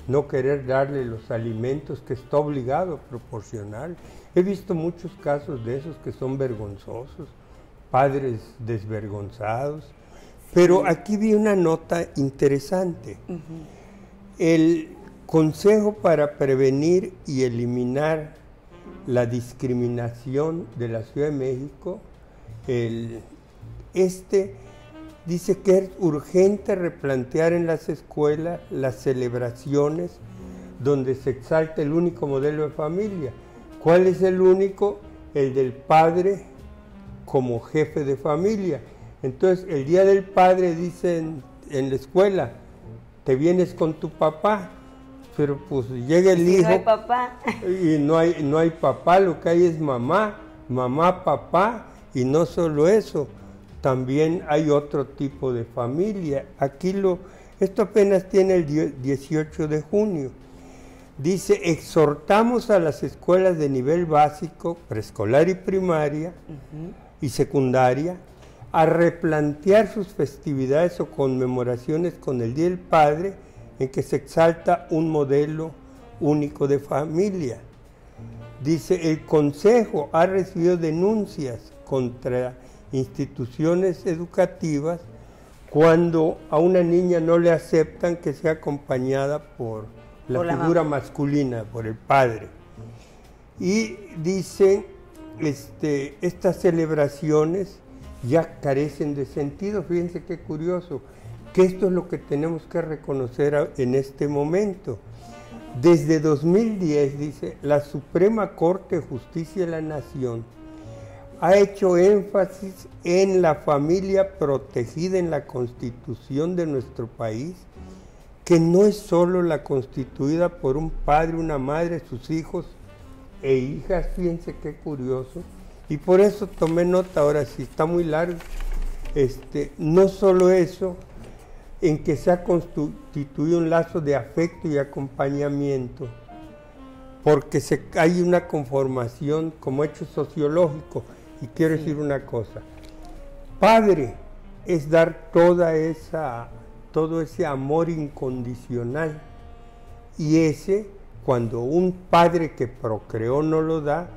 B: no querer darle los alimentos que está obligado a proporcionar. He visto muchos casos de esos que son vergonzosos, padres desvergonzados, pero aquí vi una nota interesante. El Consejo para Prevenir y Eliminar la Discriminación de la Ciudad de México, dice que es urgente replantear en las escuelas las celebraciones donde se exalta el único modelo de familia. ¿Cuál es el único? El del padre como jefe de familia. Entonces, el día del padre dicen en la escuela, te vienes con tu papá, pero pues llega el hijo. No hay
A: papá.
B: Y no hay papá, lo que hay es mamá, papá, y no solo eso, también hay otro tipo de familia. Esto apenas tiene el 18 de junio. Dice, exhortamos a las escuelas de nivel básico, preescolar y primaria y secundaria a replantear sus festividades o conmemoraciones con el Día del Padre en que se exalta un modelo único de familia. Dice, el Consejo ha recibido denuncias contra instituciones educativas cuando a una niña no le aceptan que sea acompañada por la figura masculina, por el padre. Y dice, estas celebraciones ya carecen de sentido. Fíjense qué curioso, que esto es lo que tenemos que reconocer en este momento. Desde 2010, dice, la Suprema Corte de Justicia de la Nación ha hecho énfasis en la familia protegida en la Constitución de nuestro país, que no es solo la constituida por un padre, una madre, sus hijos e hijas. Fíjense qué curioso. Y por eso tomé nota, ahora sí está muy largo. No solo eso, en que se ha constituido un lazo de afecto y acompañamiento, porque hay una conformación como hecho sociológico. Y quiero decir una cosa, padre es dar todo ese amor incondicional, y cuando un padre que procreó no lo da,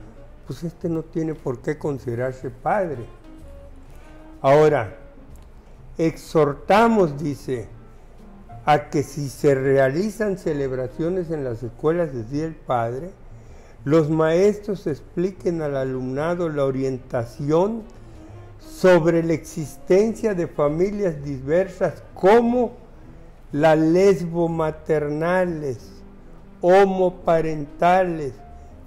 B: pues no tiene por qué considerarse padre. Ahora, exhortamos, dice, a que si se realizan celebraciones en las escuelas de Día del Padre, los maestros expliquen al alumnado la orientación sobre la existencia de familias diversas como las lesbomaternales, homoparentales,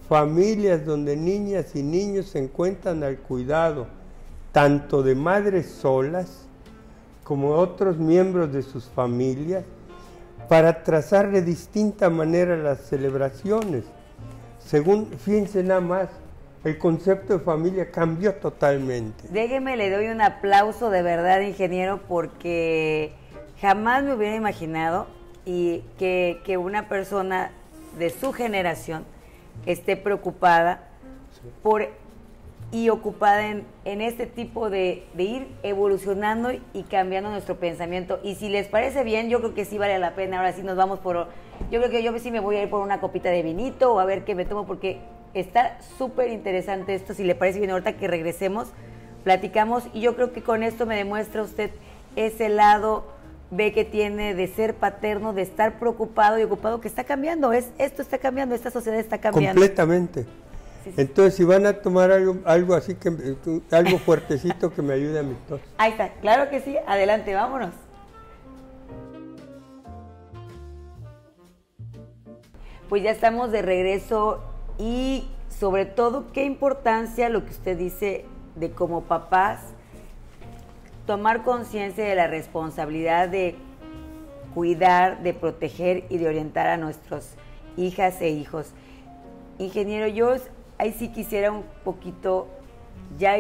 B: familias donde niñas y niños se encuentran al cuidado tanto de madres solas como otros miembros de sus familias, para trazar de distinta manera las celebraciones. Fíjense nada más, el concepto de familia cambió totalmente.
A: Déjeme, le doy un aplauso de verdad, ingeniero, porque jamás me hubiera imaginado que una persona de su generación esté preocupada y ocupada en este tipo de ir evolucionando y cambiando nuestro pensamiento. Y si les parece bien, yo creo que sí vale la pena. Ahora sí nos vamos yo creo que yo sí me voy a ir por una copita de vinito o a ver qué me tomo, porque está súper interesante esto. Si le parece bien, ahorita que regresemos, platicamos, y yo creo que con esto me demuestra usted ese lado B que tiene de ser paterno, de estar preocupado y ocupado, que está cambiando. Esto está cambiando, esta sociedad está cambiando.
B: Completamente. Sí. Entonces, si van a tomar algo así, algo fuertecito que me ayude a mi tos.
A: Ahí está, claro que sí. Adelante, vámonos. Pues ya estamos de regreso y sobre todo qué importancia lo que usted dice de como papás tomar conciencia de la responsabilidad de cuidar, de proteger y de orientar a nuestras hijas e hijos. Ingeniero, yo ahí sí quisiera un poquito, ya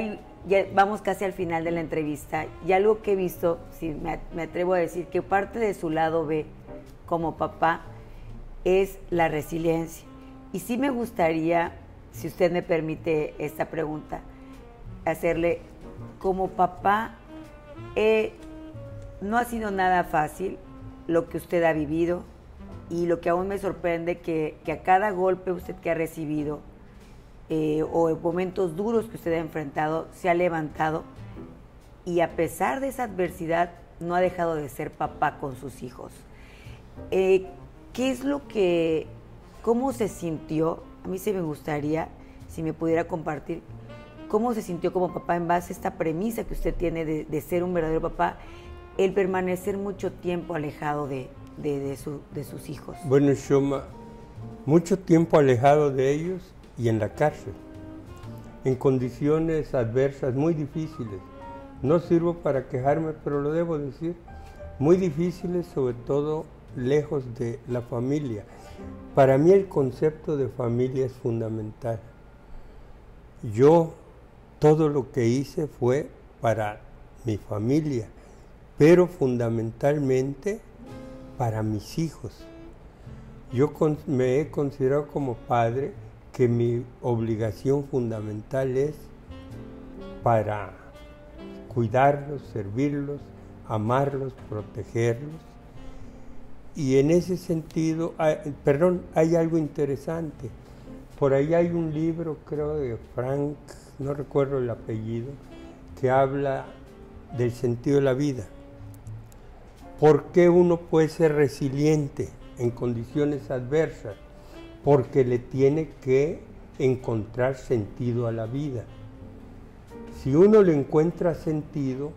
A: vamos casi al final de la entrevista, y algo que he visto, sí, me atrevo a decir, que parte de su lado B como papá es la resiliencia. Y sí me gustaría, si usted me permite esta pregunta, hacerle, como papá, no ha sido nada fácil lo que usted ha vivido, y lo que aún me sorprende que a cada golpe usted que ha recibido o en momentos duros que usted ha enfrentado, se ha levantado y a pesar de esa adversidad no ha dejado de ser papá con sus hijos. ¿Qué es lo que, cómo se sintió? A mí sí me gustaría, si me pudiera compartir, cómo se sintió como papá en base a esta premisa que usted tiene de ser un verdadero papá, el permanecer mucho tiempo alejado de sus hijos.
B: Bueno, Xioma, mucho tiempo alejado de ellos y en la cárcel, en condiciones adversas muy difíciles. No sirvo para quejarme, pero lo debo decir, muy difíciles, sobre todo lejos de la familia. Para mí el concepto de familia es fundamental. Yo todo lo que hice fue para mi familia, pero fundamentalmente para mis hijos. Yo me he considerado como padre que mi obligación fundamental es para cuidarlos, servirlos, amarlos, protegerlos. Y en ese sentido, hay algo interesante. Por ahí hay un libro, creo, de Frank, no recuerdo el apellido, que habla del sentido de la vida. ¿Por qué uno puede ser resiliente en condiciones adversas? Porque le tiene que encontrar sentido a la vida. Si uno le encuentra sentido,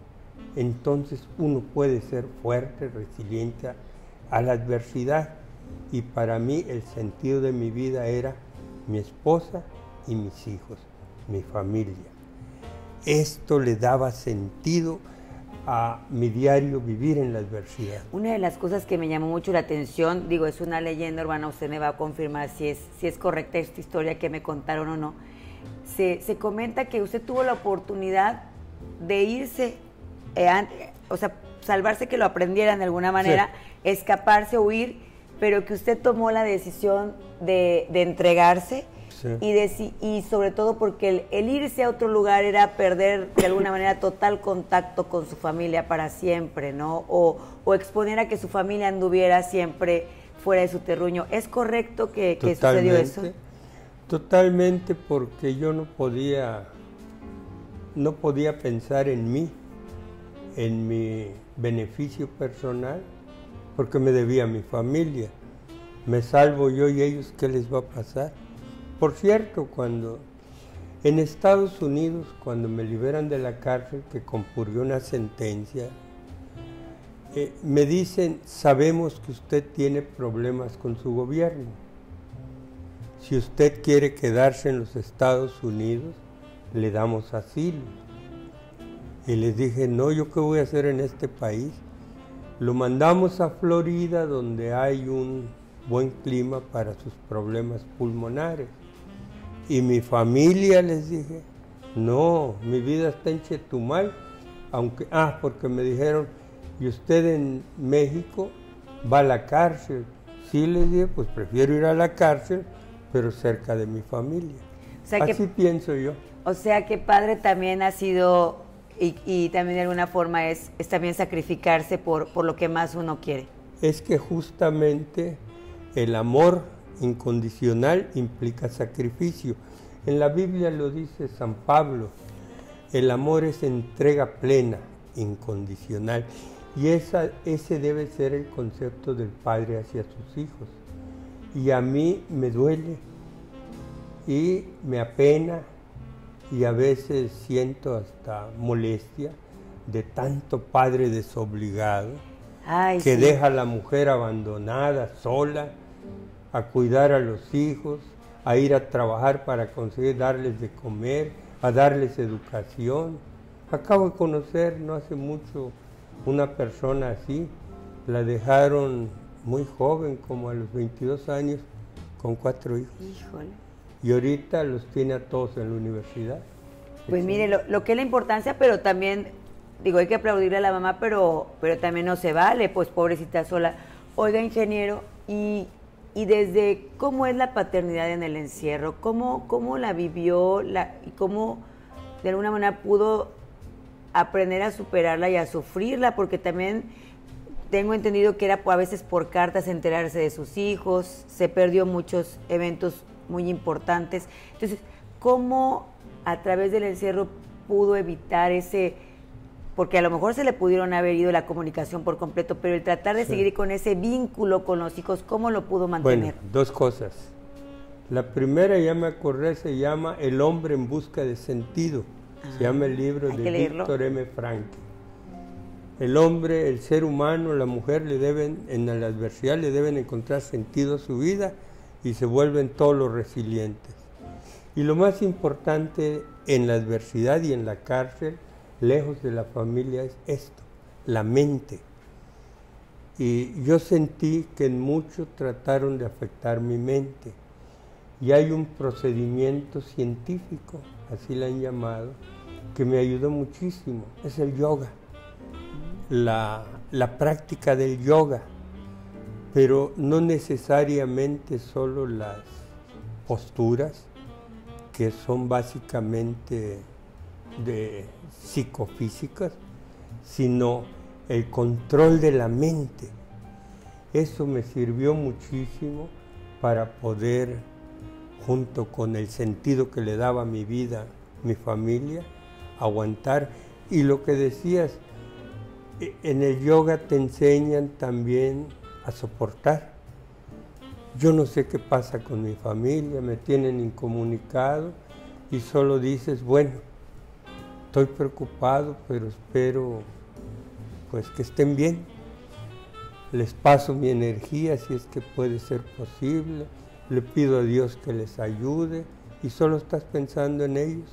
B: entonces uno puede ser fuerte, resiliente a la adversidad. Y para mí el sentido de mi vida era mi esposa y mis hijos, mi familia. Esto le daba sentido a mi diario vivir en la adversidad.
A: Una de las cosas que me llamó mucho la atención, digo, es una leyenda urbana, usted me va a confirmar si es correcta esta historia que me contaron o no. Se comenta que usted tuvo la oportunidad de irse, o sea, salvarse, que lo aprendieran de alguna manera, sí, escaparse, huir, pero que usted tomó la decisión de entregarse. Sí. Y sobre todo porque el irse a otro lugar era perder de alguna manera total contacto con su familia para siempre, ¿no? O exponer a que su familia anduviera siempre fuera de su terruño. ¿Es correcto que sucedió eso?
B: Totalmente, porque yo no podía pensar en mí, en mi beneficio personal, porque me debía a mi familia. Me salvo yo y ellos, ¿qué les va a pasar? Por cierto, cuando en Estados Unidos, cuando me liberan de la cárcel, que compurgué una sentencia, me dicen, sabemos que usted tiene problemas con su gobierno. Si usted quiere quedarse en los Estados Unidos, le damos asilo. Y les dije, no, ¿yo qué voy a hacer en este país? Lo mandamos a Florida, donde hay un buen clima para sus problemas pulmonares. Y mi familia, les dije, no, mi vida está en Chetumal, porque me dijeron, ¿y usted en México va a la cárcel? Sí, les dije, pues prefiero ir a la cárcel, pero cerca de mi familia. O sea, así pienso yo.
A: O sea que padre también ha sido, y también de alguna forma es también sacrificarse por lo que más uno quiere.
B: Es que justamente el amor incondicional implica sacrificio. En la Biblia lo dice San Pablo, el amor es entrega plena, incondicional. Y ese debe ser el concepto del padre hacia sus hijos. Y a mí me duele y me apena y a veces siento hasta molestia de tanto padre desobligado.
A: Ay,
B: que
A: sí,
B: deja a la mujer abandonada, sola, a cuidar a los hijos, a ir a trabajar para conseguir darles de comer, a darles educación. Acabo de conocer no hace mucho una persona así, la dejaron muy joven, como a los 22 años, con 4 hijos.
A: Híjole.
B: Y ahorita los tiene a todos en la universidad.
A: Pues mire, lo que es la importancia, pero también, digo, hay que aplaudirle a la mamá, pero también no se vale, pues pobrecita sola. Oiga, ingeniero, y desde cómo es la paternidad en el encierro, cómo la vivió y cómo de alguna manera pudo aprender a superarla y a sufrirla, porque también tengo entendido que era a veces por cartas enterarse de sus hijos, se perdió muchos eventos muy importantes. Entonces, ¿cómo a través del encierro pudo evitar ese, porque a lo mejor se le pudieron haber ido la comunicación por completo, pero el tratar de seguir con ese vínculo con los hijos, ¿cómo lo pudo mantener?
B: Bueno, 2 cosas. La primera, ya me acordé, se llama El hombre en busca de sentido. Se llama el libro de Víctor M. Frankl. El hombre, el ser humano, la mujer en la adversidad le deben encontrar sentido a su vida y se vuelven todos los resilientes. Y lo más importante en la adversidad y en la cárcel, lejos de la familia, es esto, la mente. Y yo sentí que en mucho trataron de afectar mi mente. Y hay un procedimiento científico, así lo han llamado, que me ayudó muchísimo, es el yoga. La práctica del yoga, pero no necesariamente solo las posturas, que son básicamente de psicofísicas, sino el control de la mente. Eso me sirvió muchísimo para poder, junto con el sentido que le daba a mi vida, mi familia, aguantar. Y lo que decías, en el yoga te enseñan también a soportar. Yo no sé qué pasa con mi familia, me tienen incomunicado y solo dices, bueno, estoy preocupado, pero espero pues que estén bien. Les paso mi energía si es que puede ser posible, le pido a Dios que les ayude y solo estás pensando en ellos.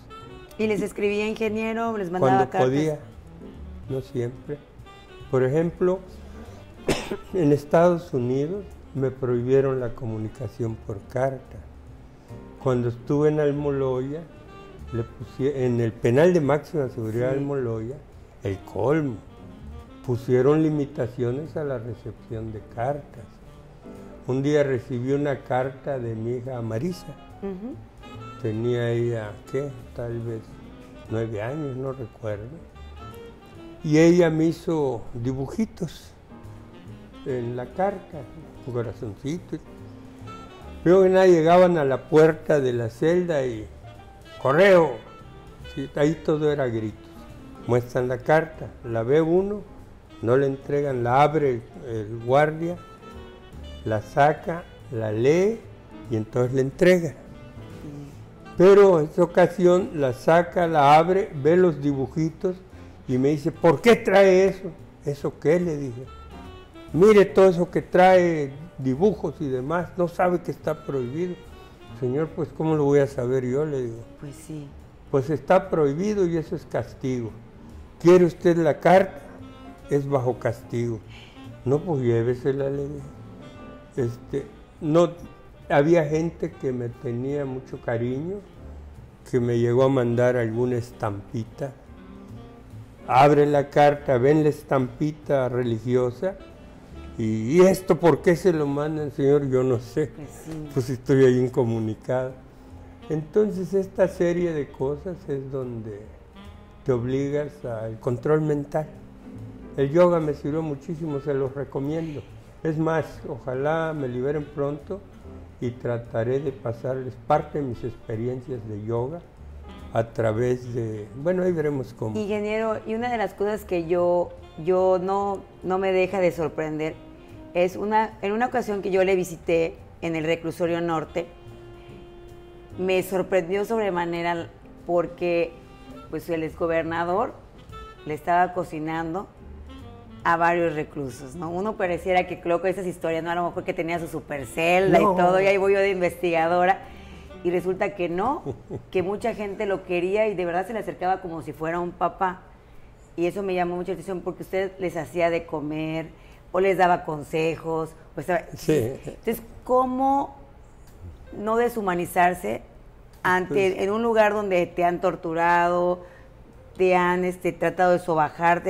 A: ¿Y les escribía, ingeniero, les mandaba cartas?
B: Cuando podía, no siempre. Por ejemplo, en Estados Unidos me prohibieron la comunicación por carta. Cuando estuve en Almoloya, en el penal de máxima seguridad de Almoloya, el colmo, pusieron limitaciones a la recepción de cartas. Un día recibí una carta de mi hija Marisa. Tenía ella, ¿qué? Tal vez 9 años, no recuerdo. Y ella me hizo dibujitos en la carta, un corazoncito. Luego que nada, llegaban a la puerta de la celda y correo. Sí, ahí todo era gritos. Muestran la carta, la ve uno, no le entregan, la abre el guardia, la saca, la lee y entonces le entrega. Pero en esta ocasión la saca, la abre, ve los dibujitos y me dice, ¿por qué trae eso? ¿Eso qué? Le dije. Mire todo eso que trae, dibujos y demás, no sabe que está prohibido. Señor, pues ¿cómo lo voy a saber yo? Le digo.
A: Pues sí.
B: Pues está prohibido y eso es castigo. ¿Quiere usted la carta? Es bajo castigo. No, pues llévesela, le dije. No, había gente que me tenía mucho cariño, que me llegó a mandar alguna estampita. Abre la carta, ven la estampita religiosa, y esto, ¿por qué se lo mandan, señor? Yo no sé, pues estoy ahí incomunicado. Entonces esta serie de cosas es donde te obligas al control mental. El yoga me sirvió muchísimo, se los recomiendo. Es más, ojalá me liberen pronto y trataré de pasarles parte de mis experiencias de yoga a través de... Bueno, ahí veremos cómo.
A: Ingeniero, y una de las cosas que yo no me deja de sorprender es en una ocasión que yo le visité en el reclusorio norte, me sorprendió sobremanera porque pues el exgobernador le estaba cocinando a varios reclusos, ¿no? Uno pareciera que creo que esas historias, ¿no? A lo mejor que tenía su supercelda y todo, y ahí voy yo de investigadora. y resulta que no, que mucha gente lo quería y de verdad se le acercaba como si fuera un papá. Y eso me llamó mucha atención porque usted les hacía de comer o les daba consejos.
B: Sí.
A: Entonces, ¿cómo no deshumanizarse en un lugar donde te han torturado, te han tratado de sobajar,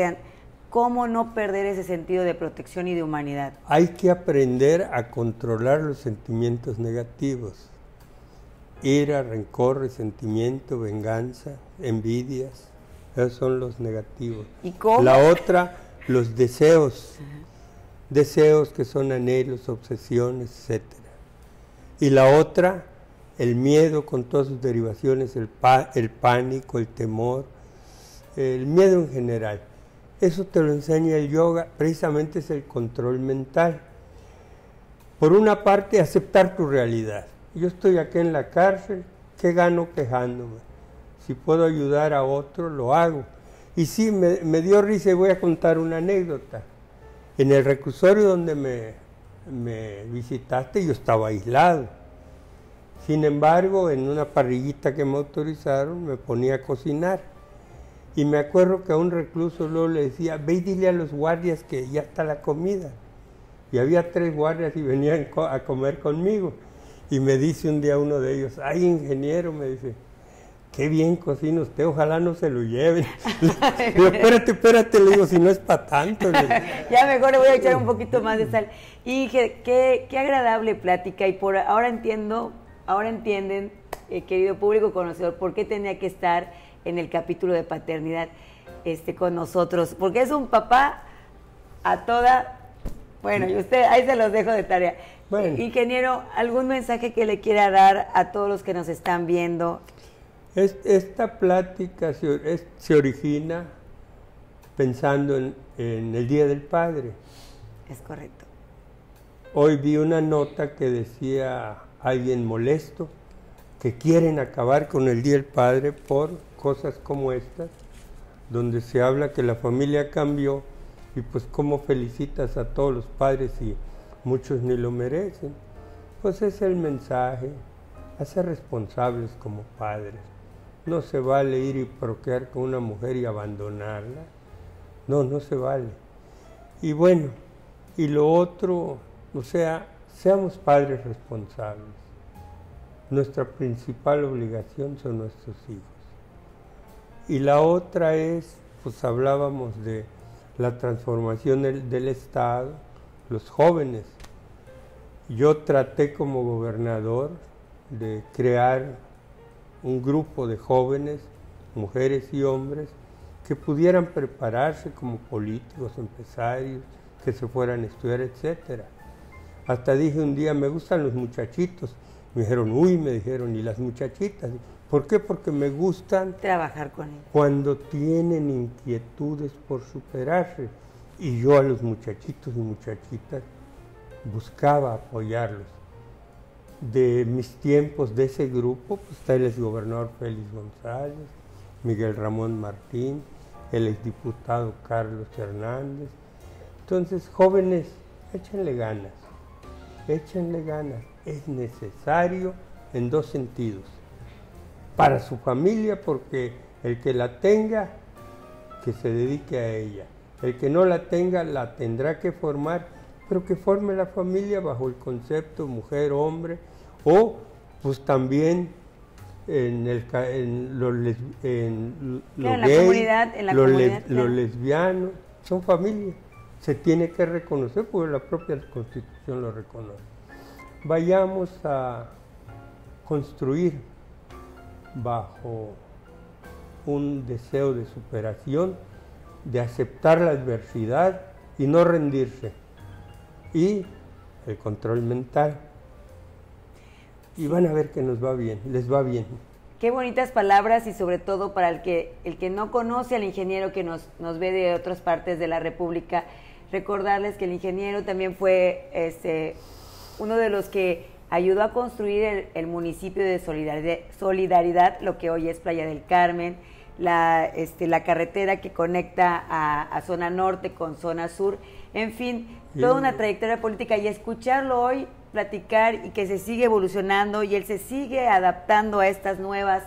A: cómo no perder ese sentido de protección y de humanidad?
B: Hay que aprender a controlar los sentimientos negativos. Ira, rencor, resentimiento, venganza, envidias. Esos son los negativos.
A: ¿Y cómo?
B: La otra, los deseos. Deseos que son anhelos, obsesiones, etc. Y la otra, el miedo con todas sus derivaciones, el pánico, el temor, el miedo en general. Eso te lo enseña el yoga, precisamente es el control mental. Por una parte, aceptar tu realidad. Yo estoy aquí en la cárcel, ¿qué gano quejándome? Si puedo ayudar a otro, lo hago. Y sí, me dio risa y voy a contar una anécdota. En el reclusorio donde me visitaste, yo estaba aislado. Sin embargo, en una parrillita que me autorizaron, me ponía a cocinar. Y me acuerdo que a un recluso luego le decía, ve y dile a los guardias que ya está la comida. Y había 3 guardias y venían a comer conmigo. Y me dice un día uno de ellos, ay, ingeniero, me dice, qué bien cocina usted, ojalá no se lo lleven. Digo, espérate, le digo, si no es para tanto.
A: Ya mejor le voy a echar un poquito más de sal. Y qué agradable plática. Y ahora entienden, querido público conocedor, por qué tenía que estar en el capítulo de paternidad con nosotros. Porque es un papá a toda... Bueno, y usted, ahí se los dejo de tarea. Bueno. Ingeniero, ¿algún mensaje que le quiera dar a todos los que nos están viendo?
B: Esta plática se origina pensando en el Día del Padre.
A: Es correcto.
B: Hoy vi una nota que decía alguien molesto que quieren acabar con el Día del Padre por cosas como estas, donde se habla que la familia cambió y pues cómo felicitas a todos los padres y muchos ni lo merecen. Pues es el mensaje, a ser responsables como padres. No se vale ir y procrear con una mujer y abandonarla. No se vale. Y bueno, y lo otro, o sea, seamos padres responsables. Nuestra principal obligación son nuestros hijos. Y la otra es, pues hablábamos de la transformación del Estado, los jóvenes. Yo traté como gobernador de crear un grupo de jóvenes, mujeres y hombres, que pudieran prepararse como políticos, empresarios, que se fueran a estudiar, etc. Hasta dije un día, me gustan los muchachitos. Me dijeron, me dijeron, ¿y las muchachitas? ¿Por qué? Porque me gustan
A: trabajar con ellos
B: cuando tienen inquietudes por superarse. Y yo a los muchachitos y muchachitas buscaba apoyarlos. De mis tiempos de ese grupo, pues está el exgobernador Félix González, Miguel Ramón Martín, el exdiputado Carlos Hernández. Entonces, jóvenes, échenle ganas. Es necesario en 2 sentidos. Para su familia, porque el que la tenga, que se dedique a ella. El que no la tenga, la tendrá que formar, pero que forme la familia bajo el concepto mujer-hombre, o pues también en los lesbianos, son familia. Se tiene que reconocer, porque la propia Constitución lo reconoce. Vayamos a construir bajo un deseo de superación, de aceptar la adversidad y no rendirse. Y el control mental. Y van a ver que nos va bien, les va bien.
A: Qué bonitas palabras, y sobre todo para el que no conoce al ingeniero, que nos ve de otras partes de la República, recordarles que el ingeniero también fue uno de los que ayudó a construir el municipio de Solidaridad, lo que hoy es Playa del Carmen, la carretera que conecta a zona norte con zona sur, en fin, toda una trayectoria política, y escucharlo hoy platicar y que se sigue evolucionando y él se sigue adaptando a estas nuevas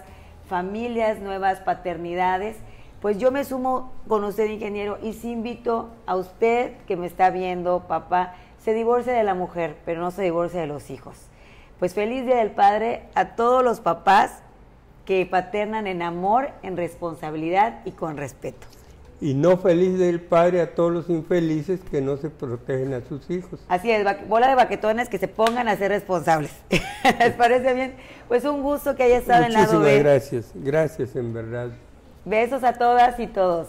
A: familias, nuevas paternidades, pues yo me sumo con usted, ingeniero, y sí invito a usted que me está viendo, papá, se divorcie de la mujer, pero no se divorcie de los hijos. Pues feliz Día del Padre a todos los papás que paternan en amor, en responsabilidad y con respeto.
B: Y no feliz del padre a todos los infelices que no se protegen a sus hijos.
A: Así es, bola de baquetones que se pongan a ser responsables. ¿Les parece bien? Pues un gusto que haya estado en Lado B.
B: Muchísimas gracias, gracias en verdad.
A: Besos a todas y todos.